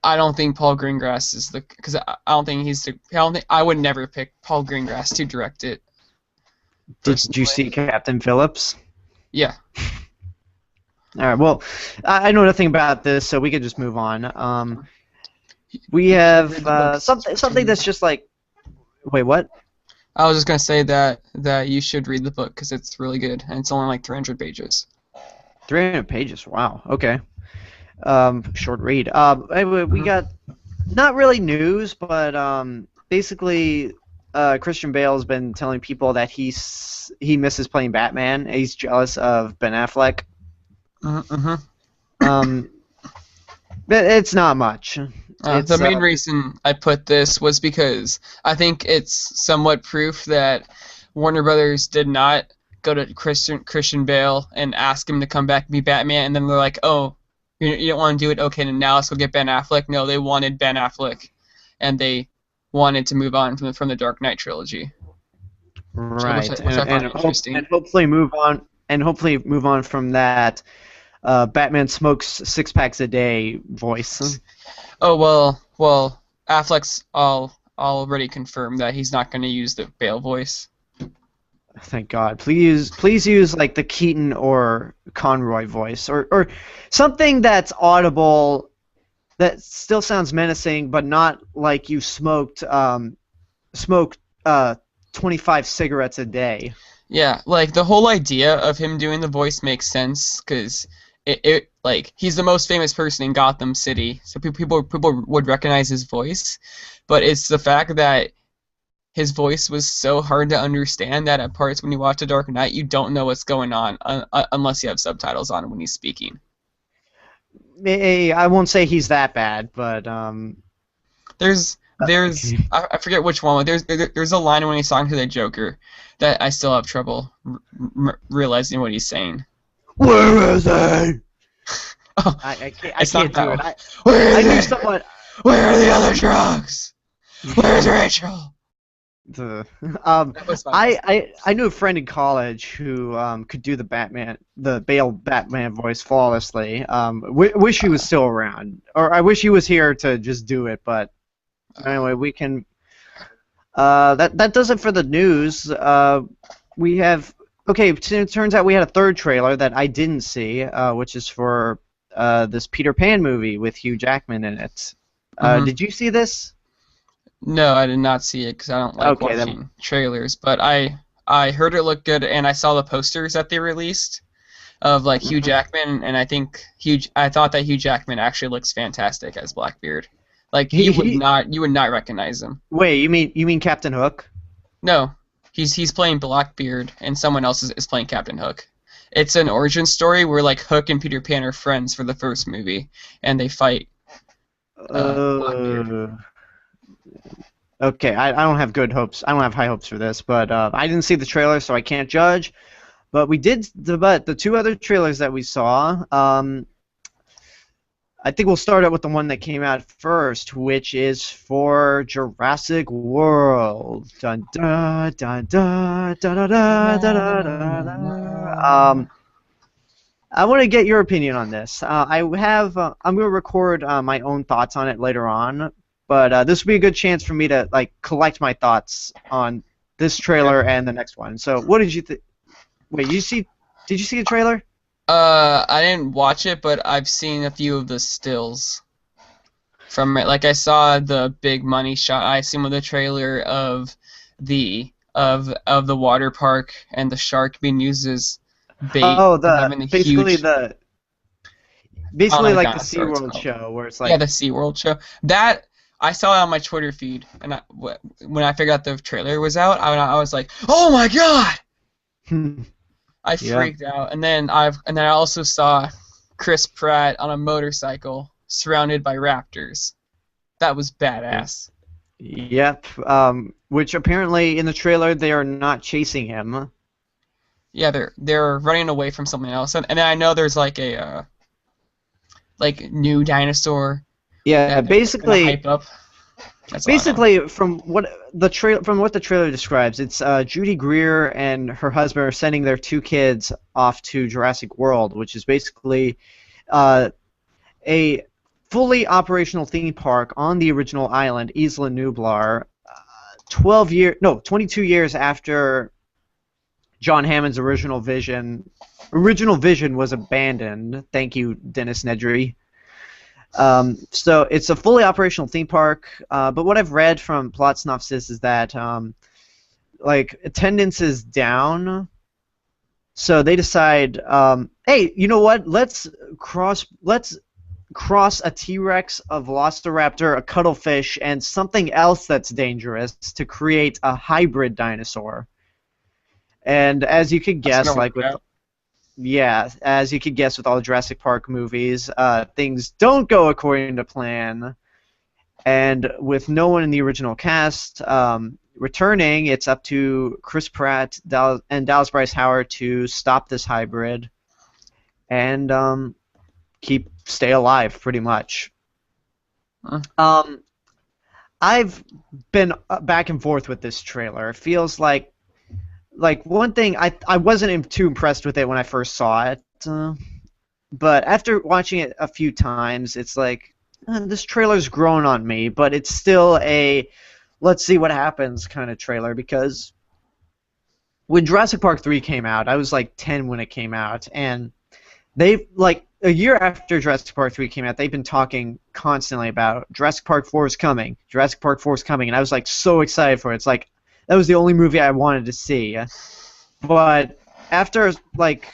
I don't think Paul Greengrass is because I don't think I would never pick Paul Greengrass to direct it. Did you see Captain Phillips? Yeah. All right. Well, I know nothing about this, so we could just move on. We have something that's just like. Wait, what? I was just gonna say that you should read the book because it's really good and it's only like 300 pages. 300 pages. Wow. Okay. Short read. Anyway, we Mhm. got not really news, but basically, Christian Bale's been telling people that he misses playing Batman. He's jealous of Ben Affleck. Mhm. But it's not much. The main reason I put this was because I think it's somewhat proof that Warner Brothers did not go to Christian Bale and ask him to come back and be Batman, and then they're like, oh, you don't want to do it? Okay, then now let's go get Ben Affleck. No, they wanted Ben Affleck, and they wanted to move on from the Dark Knight trilogy. Right, which I find interesting. And hopefully move on from that Batman smokes 6 packs a day voice. Oh well, Affleck's already confirmed that he's not going to use the Bale voice. Thank God. Please use like the Keaton or Conroy voice, or something that's audible, that still sounds menacing, but not like you smoked 25 cigarettes a day. Yeah, like the whole idea of him doing the voice makes sense because it like he's the most famous person in Gotham City, so people would recognize his voice, but it's the fact that his voice was so hard to understand that at parts when you watch The Dark Knight, you don't know what's going on unless you have subtitles on when he's speaking. I won't say he's that bad, but there's I forget which one. There's a line when he's talking to the Joker that I still have trouble realizing what he's saying. Where is he? Oh, I can't do it. Where I knew someone. Where are the other drugs? Where's Rachel? I knew a friend in college who could do the Bale Batman voice flawlessly. Wish he was still around, or I wish he was here to just do it. But anyway, we can. That does it for the news. We have. Okay, it turns out we had a third trailer that I didn't see, which is for this Peter Pan movie with Hugh Jackman in it. Did you see this? No, I did not see it because I don't like watching trailers. But I heard it looked good, and I saw the posters that they released of like Hugh Jackman, and I thought that Hugh Jackman actually looks fantastic as Blackbeard. Like you would not recognize him. Wait, you mean Captain Hook? No. He's playing Blackbeard, and someone else is playing Captain Hook. It's an origin story where like Hook and Peter Pan are friends for the first movie, and they fight Blackbeard. Okay, I don't have good hopes. I don't have high hopes for this, but I didn't see the trailer, so I can't judge. But we did. But the 2 other trailers that we saw. I think we'll start out with the one that came out first, which is for Jurassic World. Dun dun dun dun dun dun dun dun dun dun. I want to get your opinion on this. I'm going to record my own thoughts on it later on, but this would be a good chance for me to like collect my thoughts on this trailer and the next one. So, what did you think? Wait, did you see the trailer? I didn't watch it, but I've seen a few of the stills from it. Like I saw the big money shot. I seen with the trailer of the water park and the shark being used as bait. Oh, basically like the SeaWorld show where it's like the SeaWorld show. That I saw it on my Twitter feed, and when I figured out the trailer was out, I was like, oh my god! I freaked out, and then I also saw Chris Pratt on a motorcycle surrounded by raptors. That was badass. Yep. Which apparently in the trailer they are not chasing him. Yeah, they're running away from something else, and I know there's like a new dinosaur. Yeah, basically. Hype up. Basically, from what the trailer describes, it's Judy Greer and her husband are sending their 2 kids off to Jurassic World, which is basically a fully operational theme park on the original island, Isla Nublar, 22 years after John Hammond's original vision was abandoned. Thank you, Dennis Nedry. So it's a fully operational theme park, but what I've read from plot synopsis is that like attendance is down, so they decide, hey, you know what? Let's cross a T-Rex, a Velociraptor, a cuttlefish, and something else that's dangerous to create a hybrid dinosaur. And as you could guess, as you could guess with all the Jurassic Park movies, things don't go according to plan, And with no one in the original cast returning, it's up to Chris Pratt and Dallas Bryce Howard to stop this hybrid and stay alive, pretty much. I've been back and forth with this trailer. It feels like one thing, I wasn't too impressed with it when I first saw it, but after watching it a few times, it's like, this trailer's grown on me, but it's still a let's see what happens kind of trailer, because when Jurassic Park 3 came out, I was like 10 when it came out, and they've, like, a year after Jurassic Park 3 came out, they've been talking constantly about Jurassic Park 4 is coming, Jurassic Park 4 is coming, and I was like so excited for it. It's like that was the only movie I wanted to see. But after like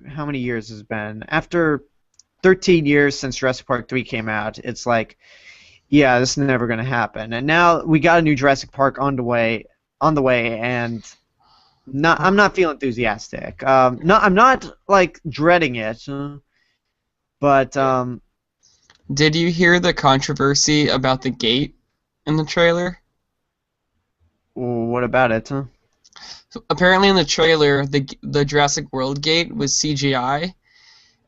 how many years has it been? After 13 years since Jurassic Park 3 came out, it's like, yeah, this is never going to happen. And now we got a new Jurassic Park on the way, and I'm not feeling enthusiastic. I'm not like dreading it, but Did you hear the controversy about the gate in the trailer? What about it? So apparently in the trailer, the Jurassic World gate was CGI,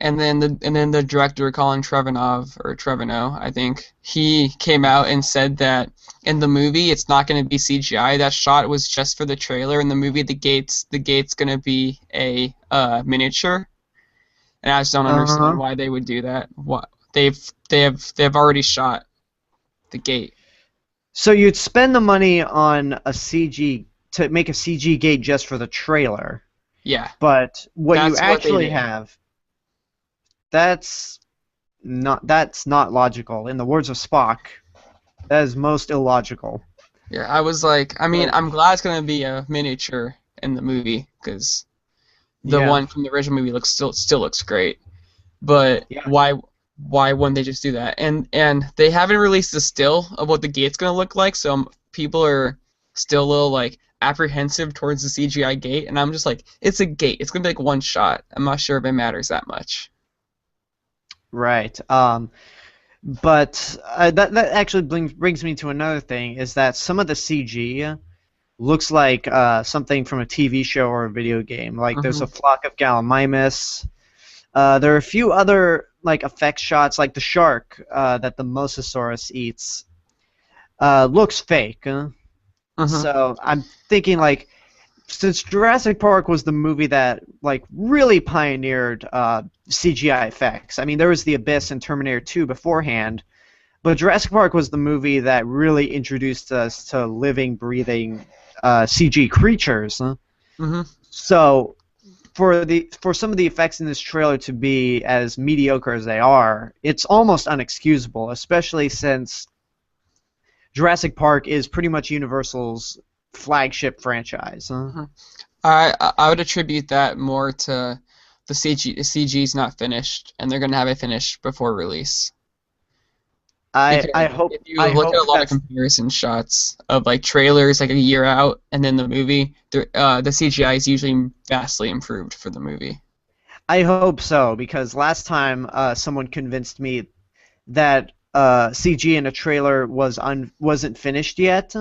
and then the director Colin Trevorrow, I think, he came out and said that in the movie it's not going to be CGI. That shot was just for the trailer. In the movie, the gate's going to be a miniature, and I just don't understand why they would do that. What they've already shot the gate. So you'd spend the money on a CG to make a CG gate just for the trailer. Yeah. But what you actually have, that's not logical. In the words of Spock, that is most illogical. Yeah, I was like, I mean, I'm glad it's gonna be a miniature in the movie, because the one from the original movie still looks great. But why wouldn't they just do that? And they haven't released a still of what the gate's gonna look like, so people are still a little like apprehensive towards the CGI gate, and I'm just like, it's a gate. It's gonna be like one shot. I'm not sure if it matters that much. Right. But that actually brings me to another thing, is that some of the CG looks like something from a TV show or a video game. Like there's a flock of Gallimimus. There are a few other like effect shots, like the shark that the Mosasaurus eats looks fake. So I'm thinking, like, since Jurassic Park was the movie that like really pioneered CGI effects. I mean, there was The Abyss and Terminator 2 beforehand, but Jurassic Park was the movie that really introduced us to living, breathing CG creatures. So for some of the effects in this trailer to be as mediocre as they are, it's almost unexcusable, especially since Jurassic Park is pretty much Universal's flagship franchise. I would attribute that more to the CG. The CG's not finished, and they're gonna have it finished before release. I hope. If you look at a lot of comparison shots of like trailers like a year out, and then the movie, the CGI is usually vastly improved for the movie. I hope so, because last time someone convinced me that CG in a trailer wasn't finished yet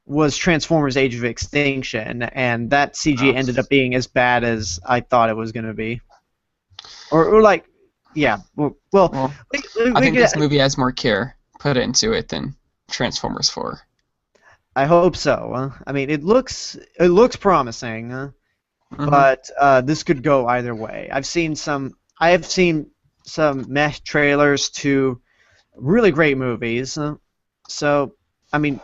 was Transformers: Age of Extinction, and that CG ended up being as bad as I thought it was going to be. Or like, yeah. Well I think this movie has more care put into it than Transformers 4. I hope so. I mean, it looks promising, but this could go either way. I have seen some meh trailers to really great movies. So, I mean,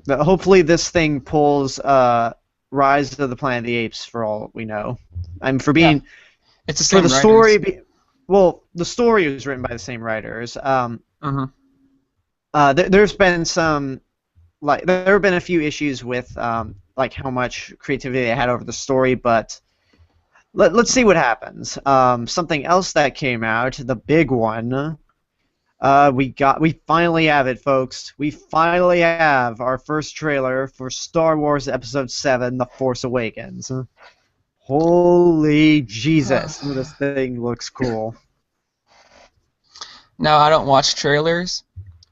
hopefully this thing pulls Rise of the Planet of the Apes for all we know. I mean, it's the same writers. Story. Well, the story was written by the same writers. There's been some, like, there have been a few issues with like how much creativity they had over the story, but let's see what happens. Something else that came out, the big one. We finally have it, folks. We finally have our first trailer for Star Wars Episode 7: The Force Awakens. Holy Jesus, this thing looks cool. Now I don't watch trailers,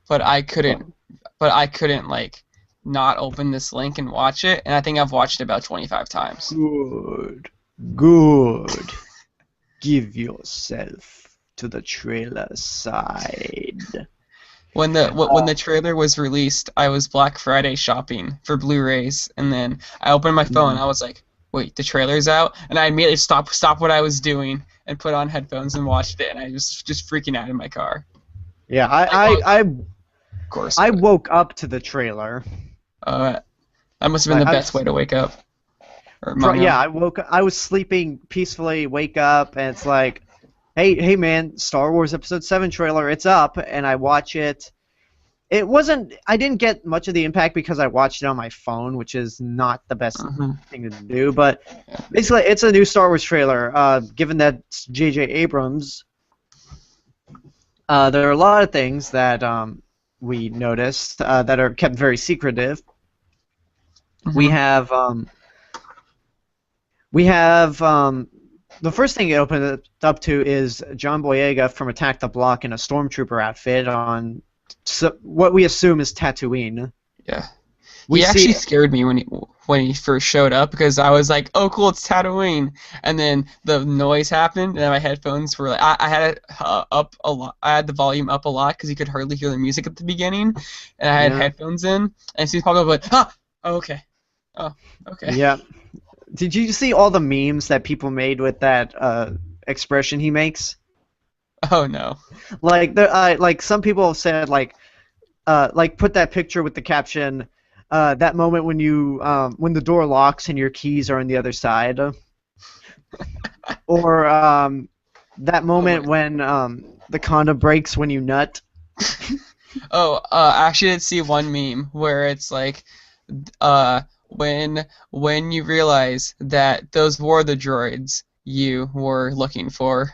but I couldn't like not open this link and watch it, and I think I've watched it about 25 times. Good. Good. Give yourself to the trailer side. When the trailer was released, I was Black Friday shopping for Blu-rays, and then I opened my phone. And I was like, "Wait, the trailer's out!" And I immediately stopped what I was doing and put on headphones and watched it. And I was just freaking out in my car. Yeah, Of course. I woke up to the trailer. That must have been the best way to wake up. Yeah, I was sleeping peacefully, wake up, and it's like, hey man, Star Wars Episode 7 trailer, it's up, and I watch it. I didn't get much of the impact because I watched it on my phone, which is not the best thing to do, but basically it's a new Star Wars trailer. Given that it's J.J. Abrams, there are a lot of things that we noticed that are kept very secretive. We have the first thing it opened up to is John Boyega from Attack the Block in a stormtrooper outfit on what we assume is Tatooine. Yeah. He actually scared me when he first showed up because I was like, "Oh, cool, it's Tatooine," and then the noise happened and my headphones were like, I had it up a lot. I had the volume up a lot because you could hardly hear the music at the beginning, and I had headphones in, and so he popped up like, "Ah, oh, okay, oh, okay." Yeah. Did you see all the memes that people made with that expression he makes? Oh no. Like some people have said like put that picture with the caption, that moment when you when the door locks and your keys are on the other side, or that moment when the condom breaks when you nut. I actually did see one meme where it's like, when you realize that those were the droids you were looking for.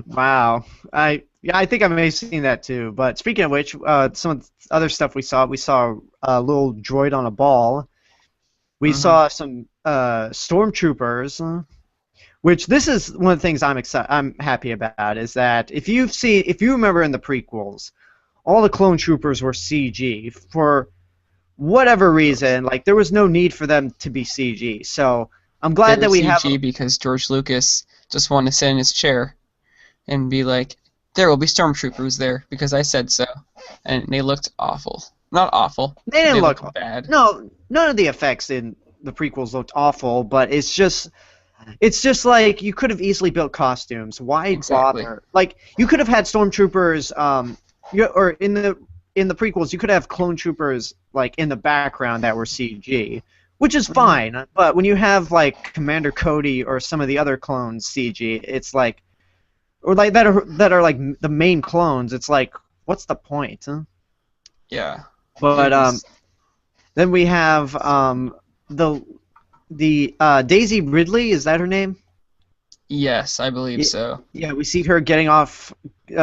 Wow. I think I may have seen that too. But speaking of which, some of the other stuff we saw a little droid on a ball. We saw some stormtroopers, which this is one of the things I'm happy about, is that if you remember in the prequels, all the clone troopers were CG for whatever reason. Like there was no need for them to be CG. So I'm glad that we have CG because George Lucas just wanted to sit in his chair and be like, "There will be stormtroopers there because I said so," and they looked awful. Not awful. They didn't look bad. No, none of the effects in the prequels looked awful, but it's just like you could have easily built costumes. Why bother? Like you could have had stormtroopers, or in the prequels you could have clone troopers like in the background that were CG, which is fine. But when you have like Commander Cody or some of the other clones CG, it's like, or like that are like the main clones. It's like, what's the point? Huh? Yeah. But then we have the Daisy Ridley. Is that her name? Yes, I believe so. Yeah, we see her getting off,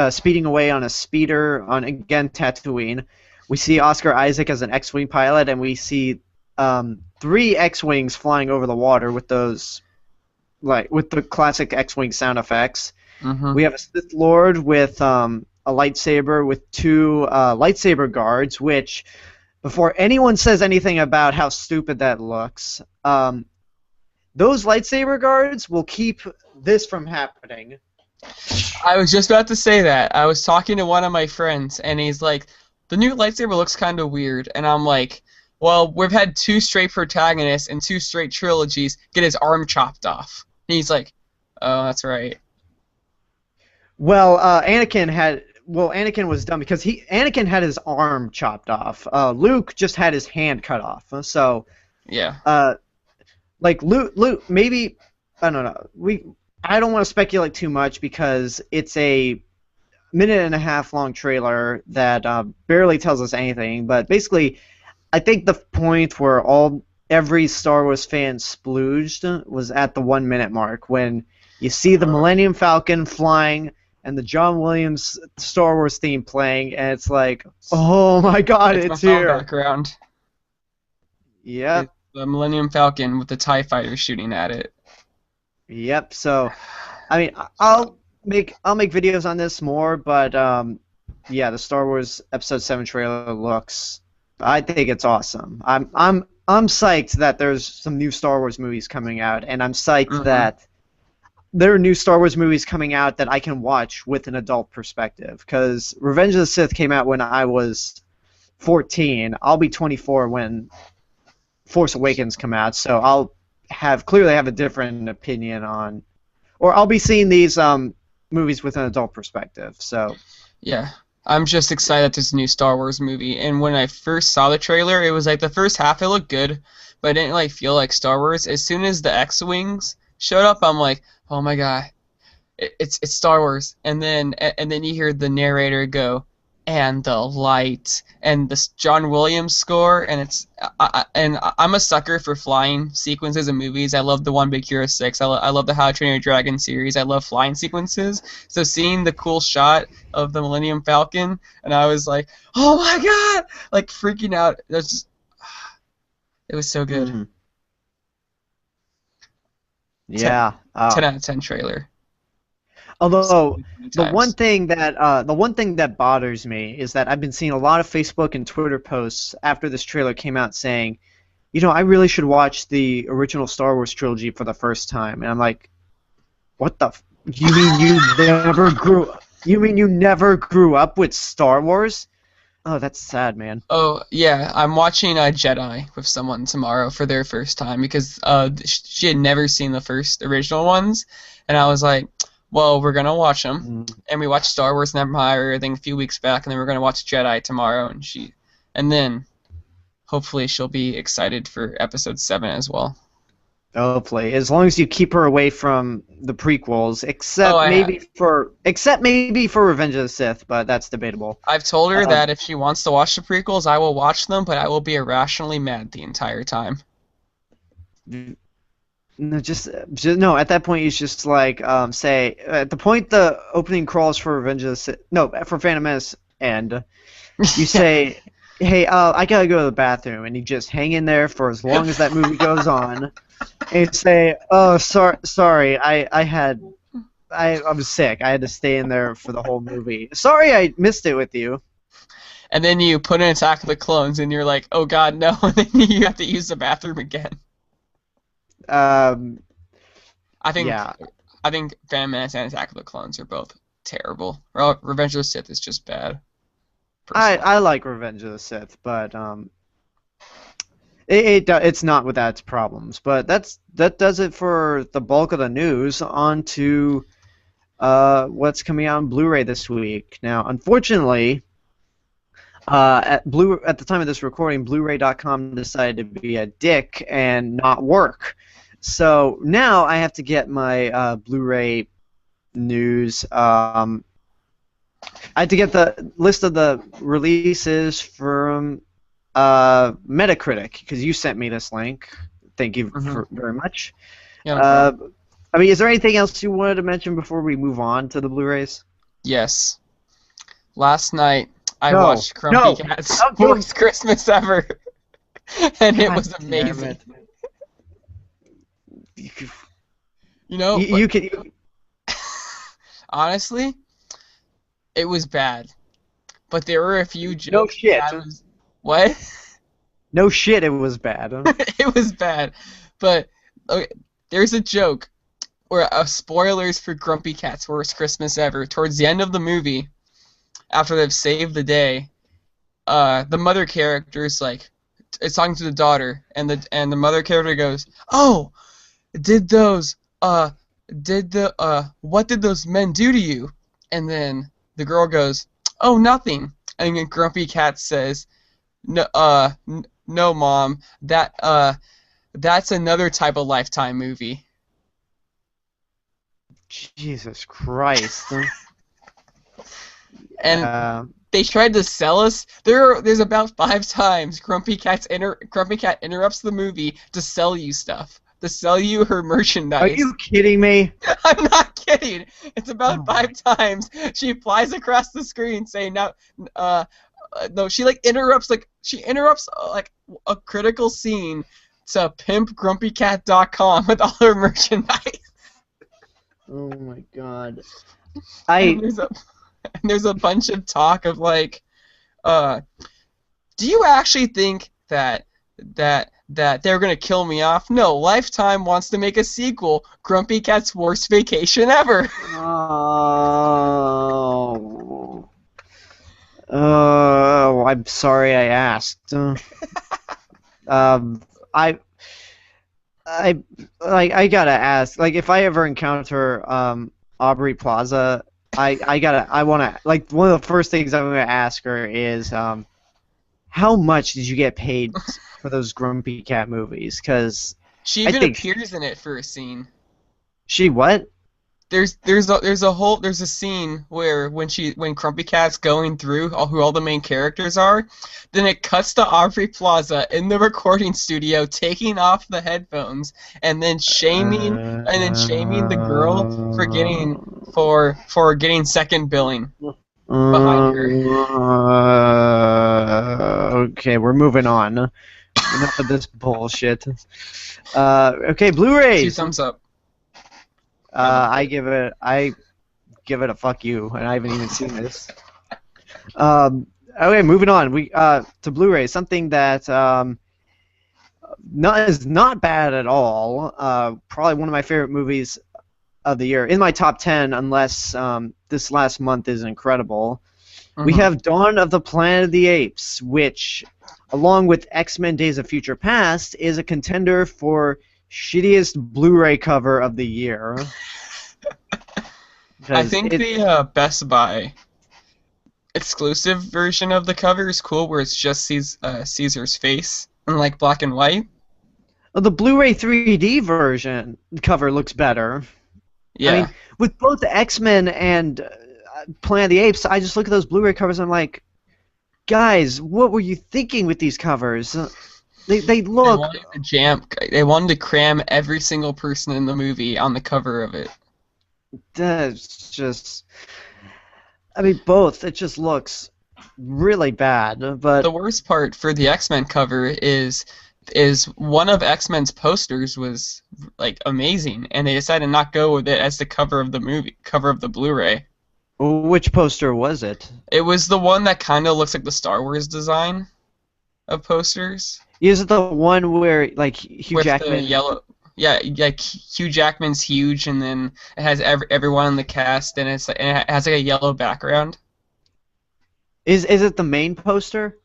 speeding away on a speeder on, again, Tatooine. We see Oscar Isaac as an X-Wing pilot, and we see 3 X-Wings flying over the water with those, like, with the classic X-Wing sound effects. We have a Sith Lord with a lightsaber with 2 lightsaber guards, which, before anyone says anything about how stupid that looks, those lightsaber guards will keep this from happening. I was just about to say that. I was talking to one of my friends, and he's like, "The new lightsaber looks kind of weird." And I'm like, "Well, we've had 2 straight protagonists and 2 straight trilogies get his arm chopped off." And he's like, "Oh, that's right." Well, Anakin was dumb because Anakin had his arm chopped off. Luke just had his hand cut off. So yeah. Like Luke, maybe I don't know. I don't want to speculate too much because it's a minute and a half long trailer that barely tells us anything. But basically, I think the point where every Star Wars fan splooged was at the 1 minute mark when you see the Millennium Falcon flying and the John Williams Star Wars theme playing, and it's like, oh my God, it's my here. Background. Yep. It's the Millennium Falcon with the TIE fighter shooting at it. Yep. So, I mean, I'll I'll make videos on this more, but yeah, the Star Wars Episode 7 trailer looks. I think it's awesome. I'm psyched that there's some new Star Wars movies coming out, and I'm psyched that there are new Star Wars movies coming out that I can watch with an adult perspective. Because Revenge of the Sith came out when I was 14. I'll be 24 when Force Awakens come out, so I'll clearly have a different opinion on, or I'll be seeing these movies with an adult perspective. So yeah, I'm just excited that there's a new Star Wars movie. And when I first saw the trailer, it was like the first half it looked good, but it didn't like feel like Star Wars. As soon as the X-wings showed up, I'm like, oh my god, it's Star Wars. And then you hear the narrator go, and the light, and this John Williams score, and I'm a sucker for flying sequences in movies. I love the One Big Hero 6. I love the How to Train Your Dragon series. I love flying sequences. So seeing the cool shot of the Millennium Falcon, and I was like, oh my god, like freaking out. It was so good. Mm-hmm. Yeah. 10 out of 10 trailer. Although the one thing that bothers me is that I've been seeing a lot of Facebook and Twitter posts after this trailer came out saying, I really should watch the original Star Wars trilogy for the first time. And I'm like, what the? You mean you never grew? You mean you never grew up with Star Wars? Oh, that's sad, man. Oh yeah, I'm watching Jedi with someone tomorrow for their first time because she had never seen the first original ones, and I was like, well, we're gonna watch them, and we watched Star Wars and Empire, I think, a few weeks back, and then we're gonna watch Jedi tomorrow, and then hopefully she'll be excited for Episode 7 as well. Hopefully, as long as you keep her away from the prequels, except maybe for Revenge of the Sith, but that's debatable. I've told her that if she wants to watch the prequels, I will watch them, but I will be irrationally mad the entire time. No, just no. At that point, you just like say at the point the opening crawls for Revenge of the Sith, no, for Phantom Menace, and you say, "Hey, I gotta go to the bathroom," and you just hang in there for as long as that movie goes on, and you say, "Oh, sorry, I was sick. I had to stay in there for the whole movie. Sorry, I missed it with you." And then you put in Attack of the Clones, and you're like, "Oh God, no!" And then you have to use the bathroom again. I think Phantom Menace and Attack of the Clones are both terrible. Revenge of the Sith is just bad. I like Revenge of the Sith, but it's not without its problems. But that does it for the bulk of the news. On to what's coming out on Blu-ray this week. Now, unfortunately, at the time of this recording, Blu-ray.com decided to be a dick and not work. So now I have to get my Blu-ray news. I had to get the list of the releases from Metacritic because you sent me this link. Thank you very much. Yeah, I mean, is there anything else you wanted to mention before we move on to the Blu-rays? Yes. Last night I watched Grumpy Cat's Worst Christmas Ever, and it was amazing. You can. Honestly, it was bad, but there were a few jokes. No shit. What? No shit, it was bad. It was bad, but okay, there's a joke where spoilers for Grumpy Cat's Worst Christmas Ever. Towards the end of the movie, after they've saved the day, the mother character is like, it's talking to the daughter, and the mother character goes, "Oh, what did those men do to you?" And then the girl goes, "Oh, nothing." And then Grumpy Cat says, "No, no, Mom, that's another type of Lifetime movie." Jesus Christ. And they tried to sell us. There's about 5 times Grumpy Cat interrupts the movie to sell you stuff. To sell you her merchandise. Are you kidding me? I'm not kidding. It's about 5 times. She flies across the screen saying, "No, she interrupts a critical scene to pimp grumpycat.com with all her merchandise." Oh my god. And I there's a bunch of talk of like, do you actually think that they're gonna kill me off? No, Lifetime wants to make a sequel, Grumpy Cat's Worst Vacation Ever. oh, oh, I'm sorry I asked. Um, I I I gotta ask, like, if I ever encounter Aubrey Plaza, I wanna, like, one of the first things I'm gonna ask her is how much did you get paid for those Grumpy Cat movies? Because She I even think appears in it for a scene. she what? There's a scene where when Grumpy Cat's going through who all the main characters are, then it cuts to Aubrey Plaza in the recording studio taking off the headphones and then shaming the girl for getting second billing behind her. Okay, we're moving on. Enough of this bullshit. Okay, 2 Blu-rays. thumbs up. I give it a fuck you, and I haven't even seen this. Okay, moving on. We to Blu-ray, something that is not bad at all. Probably one of my favorite movies of the year, in my top 10, unless this last month is incredible. We have Dawn of the Planet of the Apes, which, along with X-Men Days of Future Past, is a contender for shittiest Blu-ray cover of the year. I think the Best Buy exclusive version of the cover is cool, where it's just Caesar's face in like black and white. The Blu-ray 3D version cover looks better. Yeah. I mean, with both the X-Men and Planet of the Apes, I just look at those Blu-ray covers and I'm like, guys, what were you thinking with these covers? They look... They wanted to cram every single person in the movie on the cover of it. That's just... I mean, both. It just looks really bad, but... The worst part for the X-Men cover is one of X-Men's posters was like amazing, and they decided to not go with it as the cover of the Blu-ray. Which poster was it? It was the one that kind of looks like the Star Wars design of posters. Is it the one where, like, Hugh Jackman... The yellow... Yeah, like Hugh Jackman's huge, and then it has everyone in the cast, and it has like a yellow background. Is it the main poster?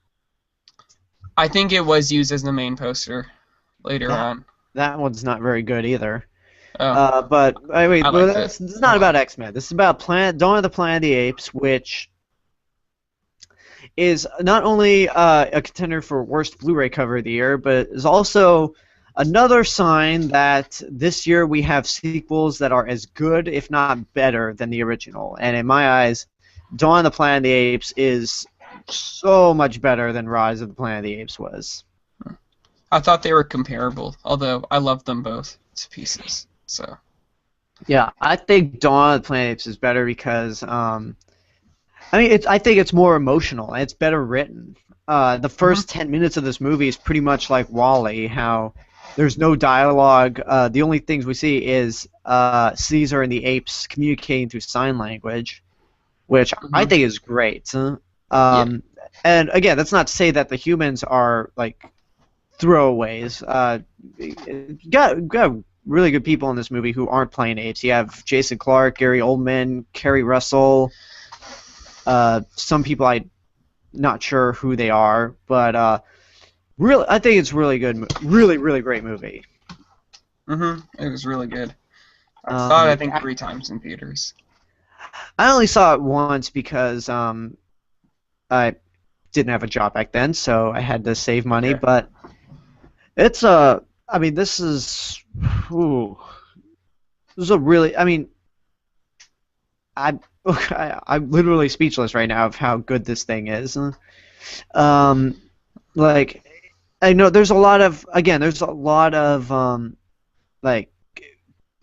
I think it was used as the main poster later on. That one's not very good either. Oh. But wait, this is not about X-Men. This is about Dawn of the Planet of the Apes, which is not only a contender for worst Blu-ray cover of the year, but is also another sign that this year we have sequels that are as good, if not better, than the original. And in my eyes, Dawn of the Planet of the Apes is so much better than Rise of the Planet of the Apes was. I thought they were comparable, although I love them both to pieces. So. Yeah, I think Dawn of the Planet of the Apes is better because, I think it's more emotional and it's better written. The first 10 minutes of this movie is pretty much like WALL-E, how there's no dialogue. The only things we see is Caesar and the apes communicating through sign language, which I think is great. And again, that's not to say that the humans are like throwaways. Got really good people in this movie who aren't playing apes. You have Jason Clarke, Gary Oldman, Kerry Russell. Some people I'm not sure who they are, but really, I think it's really good. Really, really great movie. It was really good. I saw it, I think, 3 times in theaters. I only saw it once because I didn't have a job back then, so I had to save money. Sure. But it's a... I mean, this is... Ooh, this is a really... I mean, I'm literally speechless right now of how good this thing is. Like, I know there's a lot of... Again, there's a lot of, like,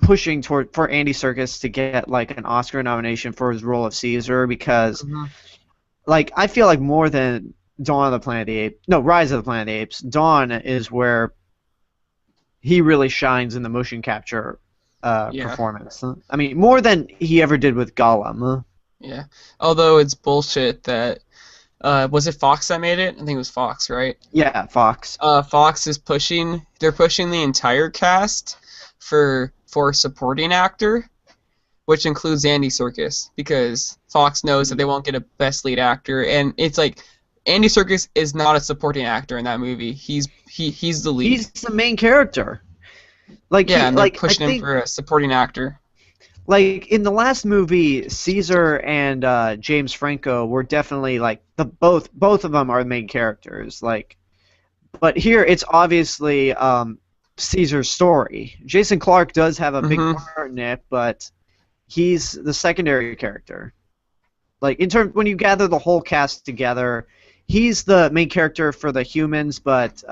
pushing for Andy Serkis to get like an Oscar nomination for his role of Caesar because, like, I feel like more than Rise of the Planet of the Apes, Dawn is where he really shines in the motion capture Yeah. performance. I mean, more than he ever did with Gollum. Yeah. Although it's bullshit that was it Fox that made it? I think it was Fox, right? Yeah, Fox. Fox is they're pushing the entire cast for supporting actor, which includes Andy Serkis, because Fox knows that they won't get a best lead actor, and it's like Andy Serkis is not a supporting actor in that movie. He's the lead. He's the main character. Like Yeah, he, and they're like pushing him for a supporting actor. like in the last movie, Caesar and James Franco were definitely like both of them are the main characters. Like, but here it's obviously Caesar's story. Jason Clarke does have a big part in it, but he's the secondary character. Like in terms when you gather the whole cast together, he's the main character for the humans, but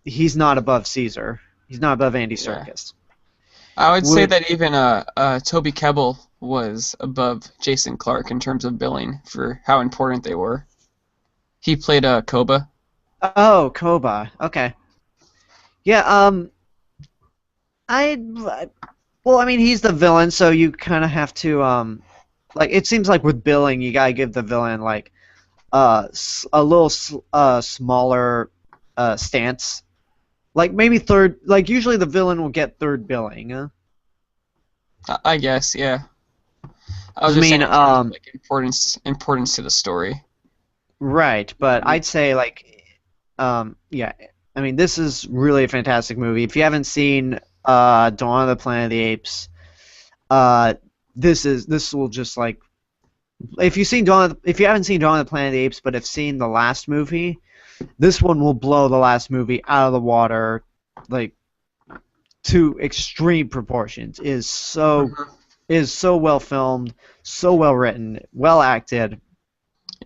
he's not above Caesar. He's not above Andy Serkis. I would say that even Toby Kebbell was above Jason Clarke in terms of billing for how important they were. He played Koba. Oh, Koba. Okay. Yeah. Well, I mean, he's the villain, so you kind of have to like. It seems like with billing, you gotta give the villain like a little smaller stance. Like maybe third. Like usually the villain will get third billing. I guess, yeah. I was just saying, like importance to the story. Right, but I'd say like, yeah. I mean, this is really a fantastic movie. If you haven't seen Dawn of the Planet of the Apes, this will just like, if you haven't seen Dawn of the Planet of the Apes, but have seen the last movie, this one will blow the last movie out of the water, like to extreme proportions. It is so well filmed, so well written, well acted.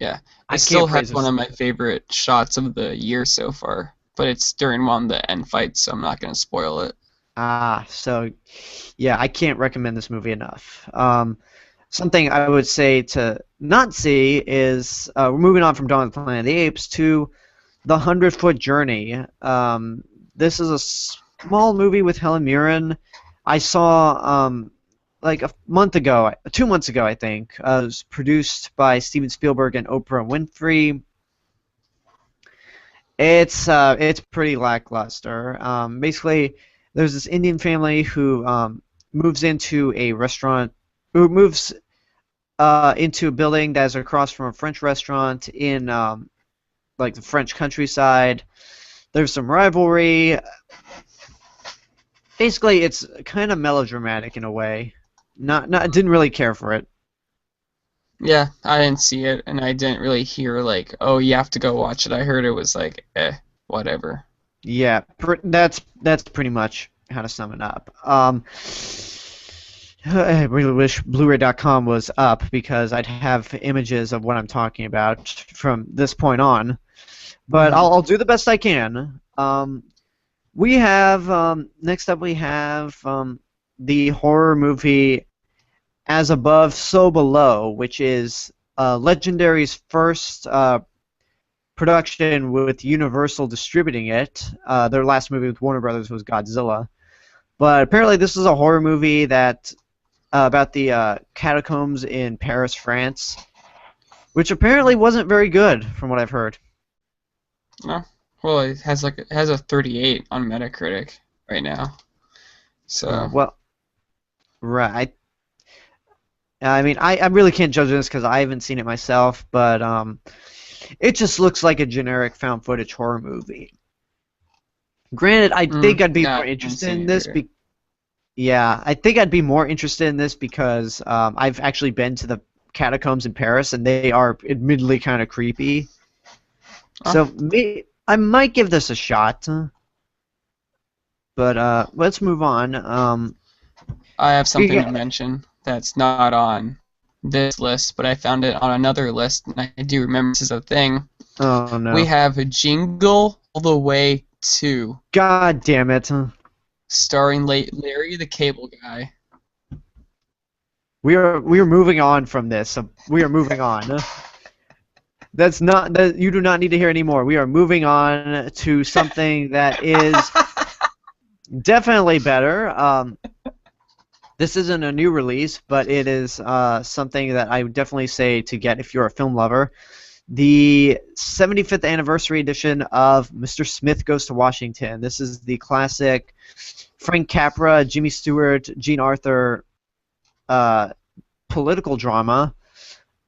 Yeah, I still have one of my favorite shots of the year so far, but it's during one of the end fights, so I'm not going to spoil it. So yeah, I can't recommend this movie enough. Something I would say to not see is we're moving on from Dawn of the Planet of the Apes to The 100-Foot Journey. This is a small movie with Helen Mirren. I saw like 2 months ago, I think. It was produced by Steven Spielberg and Oprah Winfrey. It's pretty lackluster. Basically, there's this Indian family who moves into a restaurant. Who moves into a building that's across from a French restaurant in like the French countryside. There's some rivalry. Basically, it's kind of melodramatic in a way. Didn't really care for it. Yeah, I didn't see it, and I didn't really hear like, oh, you have to go watch it. I heard it was like, whatever. Yeah, that's pretty much how to sum it up. I really wish Blu-ray.com was up because I'd have images of what I'm talking about from this point on. But I'll do the best I can. We have next up we have the horror movie As Above, So Below, which is Legendary's first production with Universal distributing it. Their last movie with Warner Brothers was Godzilla. But apparently this is a horror movie that about the catacombs in Paris, France, which apparently wasn't very good from what I've heard. No. Well, it has a 38 on Metacritic right now. So well, right. I mean, I really can't judge this because I haven't seen it myself, but it just looks like a generic found footage horror movie. Granted, I think I'd be more interested in this. I think I'd be more interested in this because I've actually been to the catacombs in Paris, and they are admittedly kind of creepy. So I might give this a shot. But let's move on. I have something to mention that's not on this list, but I found it on another list, and I do remember this is a thing. Oh, no. We have a Jingle All the Way 2. God damn it. Starring Larry the Cable Guy. We are moving on from this. We are moving on. You do not need to hear anymore. We are moving on to something that is definitely better. This isn't a new release, but it is something that I would definitely say to get if you're a film lover. The 75th anniversary edition of Mr. Smith Goes to Washington. This is the classic Frank Capra, Jimmy Stewart, Jean Arthur political drama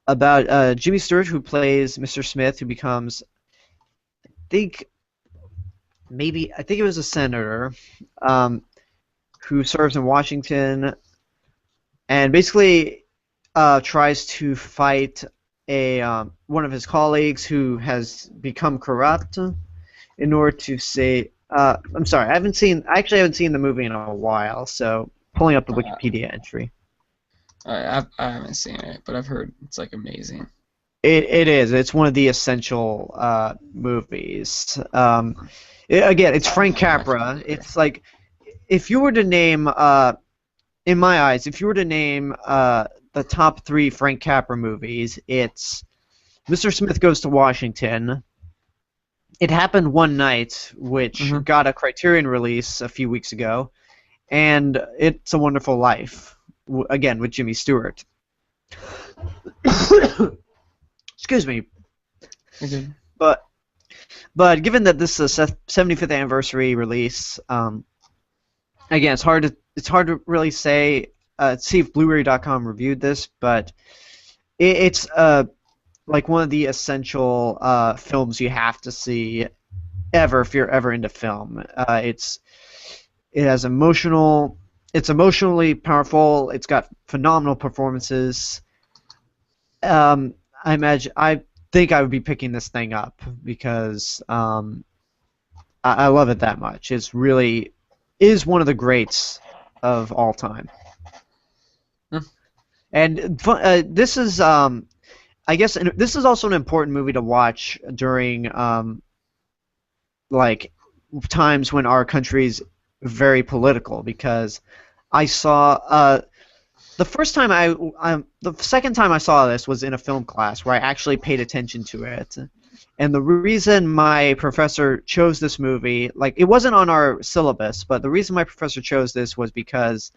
about Jimmy Stewart, who plays Mr. Smith, who becomes, I think it was a senator, who serves in Washington, and basically tries to fight one of his colleagues who has become corrupt in order to say. I'm sorry, I actually haven't seen the movie in a while, so pulling up the Wikipedia entry. I haven't seen it, but I've heard it's like amazing. It is. It's one of the essential movies. Again, it's Frank Capra. It's like, if you were to name, in my eyes, if you were to name the top 3 Frank Capra movies, it's Mr. Smith Goes to Washington, It Happened One Night, which got a Criterion release a few weeks ago, and It's a Wonderful Life, again with Jimmy Stewart. Excuse me. Okay. But given that this is a 75th anniversary release, again, it's hard to really say. See if Blu-ray.com reviewed this, but it's like one of the essential films you have to see ever if you're ever into film. It's emotionally powerful. It's got phenomenal performances. I think I would be picking this thing up because I love it that much. It's really is one of the greats of all time. And this is, I guess, this is also an important movie to watch during, like, times when our country's very political, because I saw the second time I saw this was in a film class where I actually paid attention to it. And the reason my professor chose this movie, like, it wasn't on our syllabus, but the reason my professor chose this was because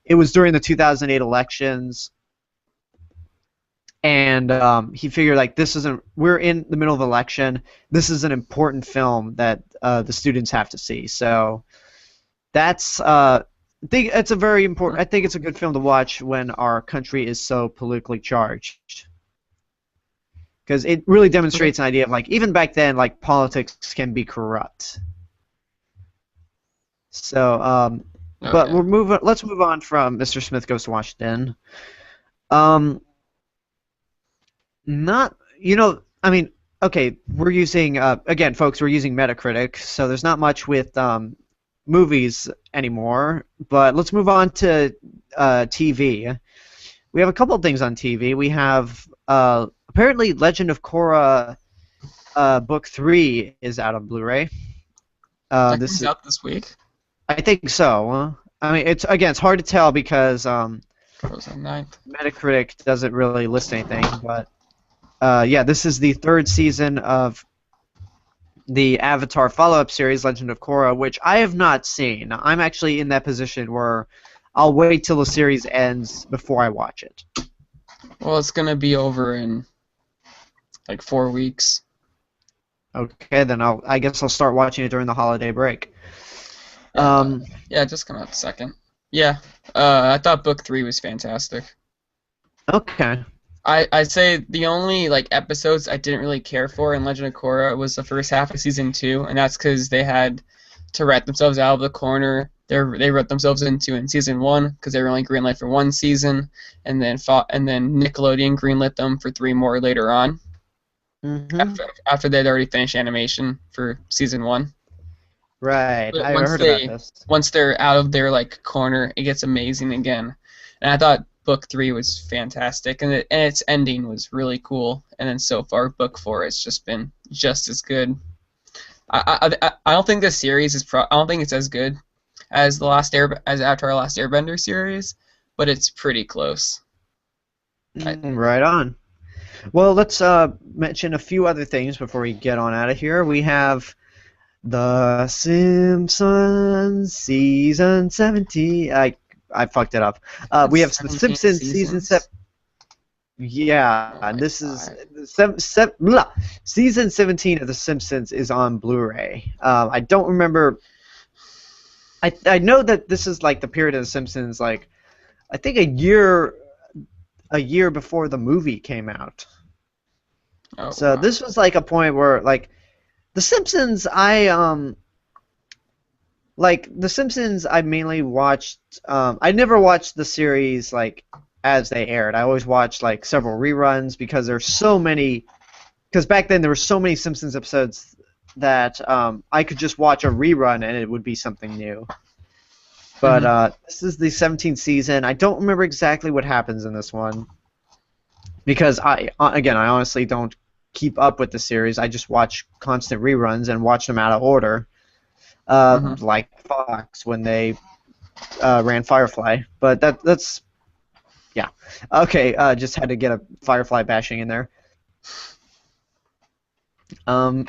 it was during the 2008 elections, and he figured, like, we're in the middle of election, this is an important film that the students have to see. So that's I think it's a very important. I think it's a good film to watch when our country is so politically charged, because it really demonstrates an idea of, like, even back then, like, politics can be corrupt. So, but let's move on from Mr. Smith Goes to Washington. Okay, we're using again, folks, we're using Metacritic, so there's not much with movies anymore, but let's move on to TV. We have a couple of things on TV. We have apparently Legend of Korra Book 3 is out on Blu-ray. That comes out this week? I think so. I mean, it's hard to tell because Frozen 9th. Metacritic doesn't really list anything, but yeah, this is the 3rd season of the Avatar follow-up series, Legend of Korra, which I have not seen. I'm actually in that position where I'll wait till the series ends before I watch it. Well, it's going to be over in like 4 weeks. Okay, then I guess I'll start watching it during the holiday break. Yeah, it just came out the 2nd. Yeah, I thought Book 3 was fantastic. Okay. I'd say the only like episodes I didn't really care for in Legend of Korra was the first half of season 2, and that's because they had to write themselves out of the corner. They wrote themselves into in season 1 because they were only greenlit for 1 season, and then Nickelodeon greenlit them for 3 more later on. Mm-hmm. After they'd already finished animation for season 1. Right, I heard about this. Once they're out of their like corner, it gets amazing again. And I thought Book 3 was fantastic, and its ending was really cool. And then so far, Book 4 has just been just as good. I don't think this series is I don't think it's as good as as Avatar: Last Airbender series, but it's pretty close. Right on. Well, let's mention a few other things before we get on out of here. We have The Simpsons season 17. I fucked it up. We have The 17 Simpsons season seasons. 7. Yeah, Oh and my this is God. season 17 of The Simpsons is on Blu-ray. I don't remember. I know that this is like the period of The Simpsons, like I think a year before the movie came out. Oh So wow. this was like a point where like The Simpsons, The Simpsons, I mainly watched. I never watched the series like as they aired. I always watched like several reruns because there's so many. Because back then there were so many Simpsons episodes that I could just watch a rerun and it would be something new. But Mhm. this is the 17th season. I don't remember exactly what happens in this one because I honestly don't keep up with the series. I just watch constant reruns and watch them out of order. Mhm. Like Fox when they ran Firefly. But that's yeah. Okay, just had to get a Firefly bashing in there.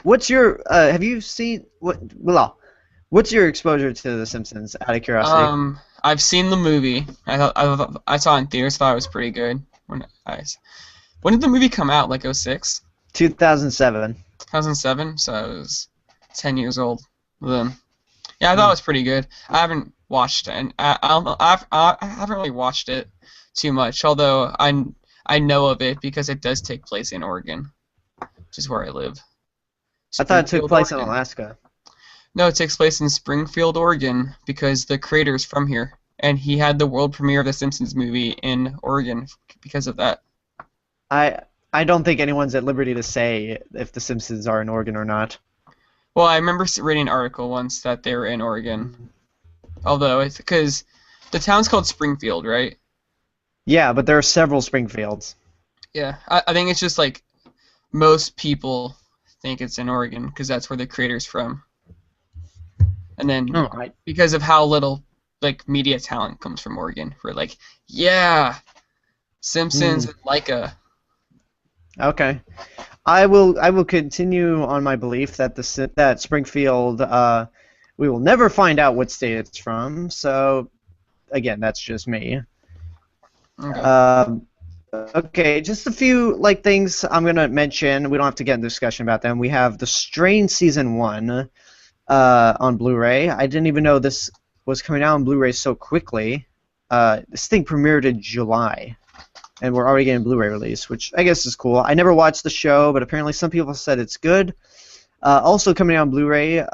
What's your have you seen what's your exposure to The Simpsons out of curiosity? I've seen the movie. I saw it in theaters. Thought it was pretty good. When did the movie come out? Like '06, 2007. 2007. So I was 10 years old then. Yeah, I thought Hmm. it was pretty good. I haven't watched it, and I don't know. I haven't really watched it too much. Although I know of it because it does take place in Oregon, which is where I live. I thought it took Springfield, place in Oregon. Alaska. No, it takes place in Springfield, Oregon, because the creator's from here, and he had the world premiere of the Simpsons movie in Oregon because of that. I I don't think anyone's at liberty to say if The Simpsons are in Oregon or not. Well, I remember reading an article once that they were in Oregon, although it's because the town's called Springfield, right? Yeah, but there are several Springfields. Yeah, I think it's just like most people think it's in Oregon because that's where the creator's from, and then Oh, I. because of how little like media talent comes from Oregon, we're like, yeah, Simpsons Mm, and Leica. okay. I will continue on my belief that that Springfield we will never find out what state it's from. So again, that's just me. Okay. Um, okay, just a few like things I'm gonna mention. We don't have to get into discussion about them. We have The Strain season 1 on Blu-ray. I didn't even know this was coming out on Blu-ray so quickly. This thing premiered in July, and we're already getting Blu-ray release, which I guess is cool. I never watched the show, but apparently some people said it's good. Also coming out on Blu-ray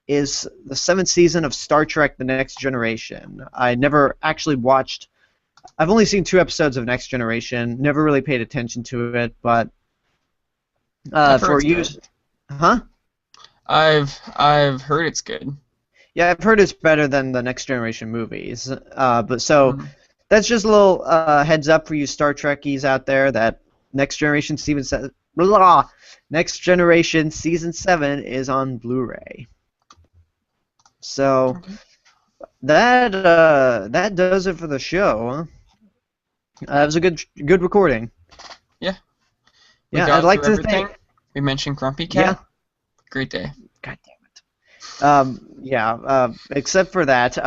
is the 7th season of Star Trek: The Next Generation. I never actually watched. I've only seen 2 episodes of Next Generation. Never really paid attention to it, but I've heard for it's use, good. huh? I've heard it's good. Yeah, I've heard it's better than the Next Generation movies. But so Mm. that's just a little heads up for you Star Trekkies out there that Next Generation Season 7 is on Blu-ray. So Okay. that does it for the show. It was a good recording. Yeah, we Yeah, I'd got like through to everything. thank. We mentioned Grumpy Yeah. Cat. Great day. God damn it. Yeah, except for that,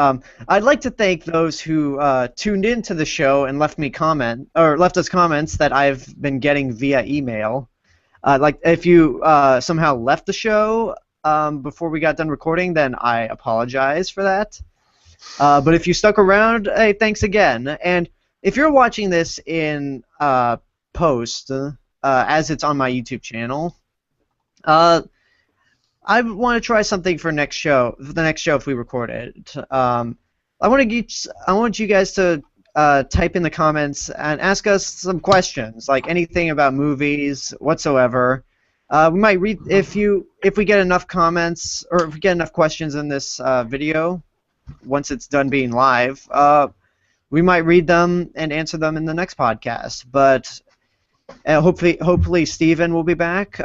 I'd like to thank those who tuned into the show and left us comments that I've been getting via email. Like if you somehow left the show before we got done recording, then I apologize for that. But if you stuck around, hey, thanks again. And if you're watching this in post, as it's on my YouTube channel, I want to try something for next show. For the next show, if we record it, I want you guys to type in the comments and ask us some questions, like anything about movies whatsoever. We might read if we get enough comments or if we get enough questions in this video. Once it's done being live, we might read them and answer them in the next podcast. But hopefully Steven will be back.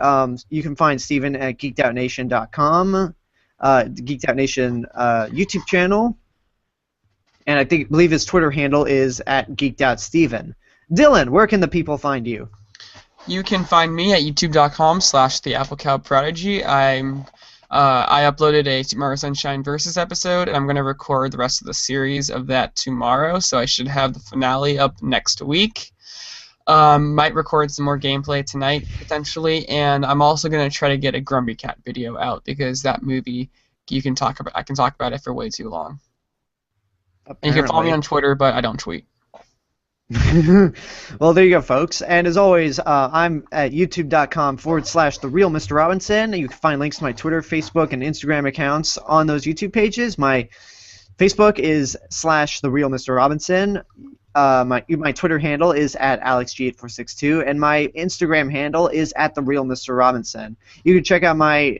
You can find Steven at geekedoutnation.com, Geeked Out Nation YouTube channel, and believe his Twitter handle is at GeekedOutSteven. Dylan, where can the people find you? You can find me at youtube.com/theapplecowprodigy. I'm I uploaded a Tomorrow Sunshine Versus episode, and I'm going to record the rest of the series of that tomorrow, so I should have the finale up next week. Might record some more gameplay tonight, potentially, and I'm also going to try to get a Grumpy Cat video out, because that movie, I can talk about it for way too long. And you can follow me on Twitter, but I don't tweet. Well, there you go, folks. And as always, I'm at youtube.com/The Real Mr. Robinson. You can find links to my Twitter, Facebook, and Instagram accounts on those YouTube pages. My Facebook is /The Real Mr. Robinson. My Twitter handle is at AlexG8462, and my Instagram handle is at The Real Mr. Robinson. You can check out my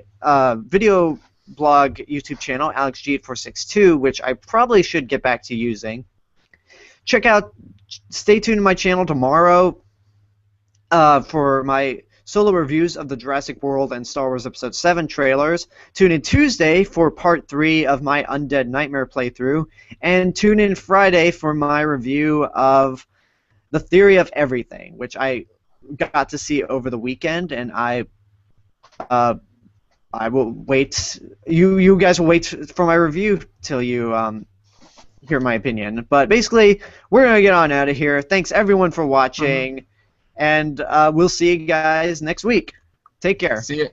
video blog YouTube channel, AlexG8462, which I probably should get back to using. Stay tuned to my channel tomorrow for my solo reviews of the Jurassic World and Star Wars Episode 7 trailers. Tune in Tuesday for Part 3 of my Undead Nightmare playthrough. And tune in Friday for my review of The Theory of Everything, which I got to see over the weekend, and I will wait. You guys will wait for my review till you hear my opinion. But basically, we're going to get on out of here. Thanks, everyone, for watching. And we'll see you guys next week. Take care. See you.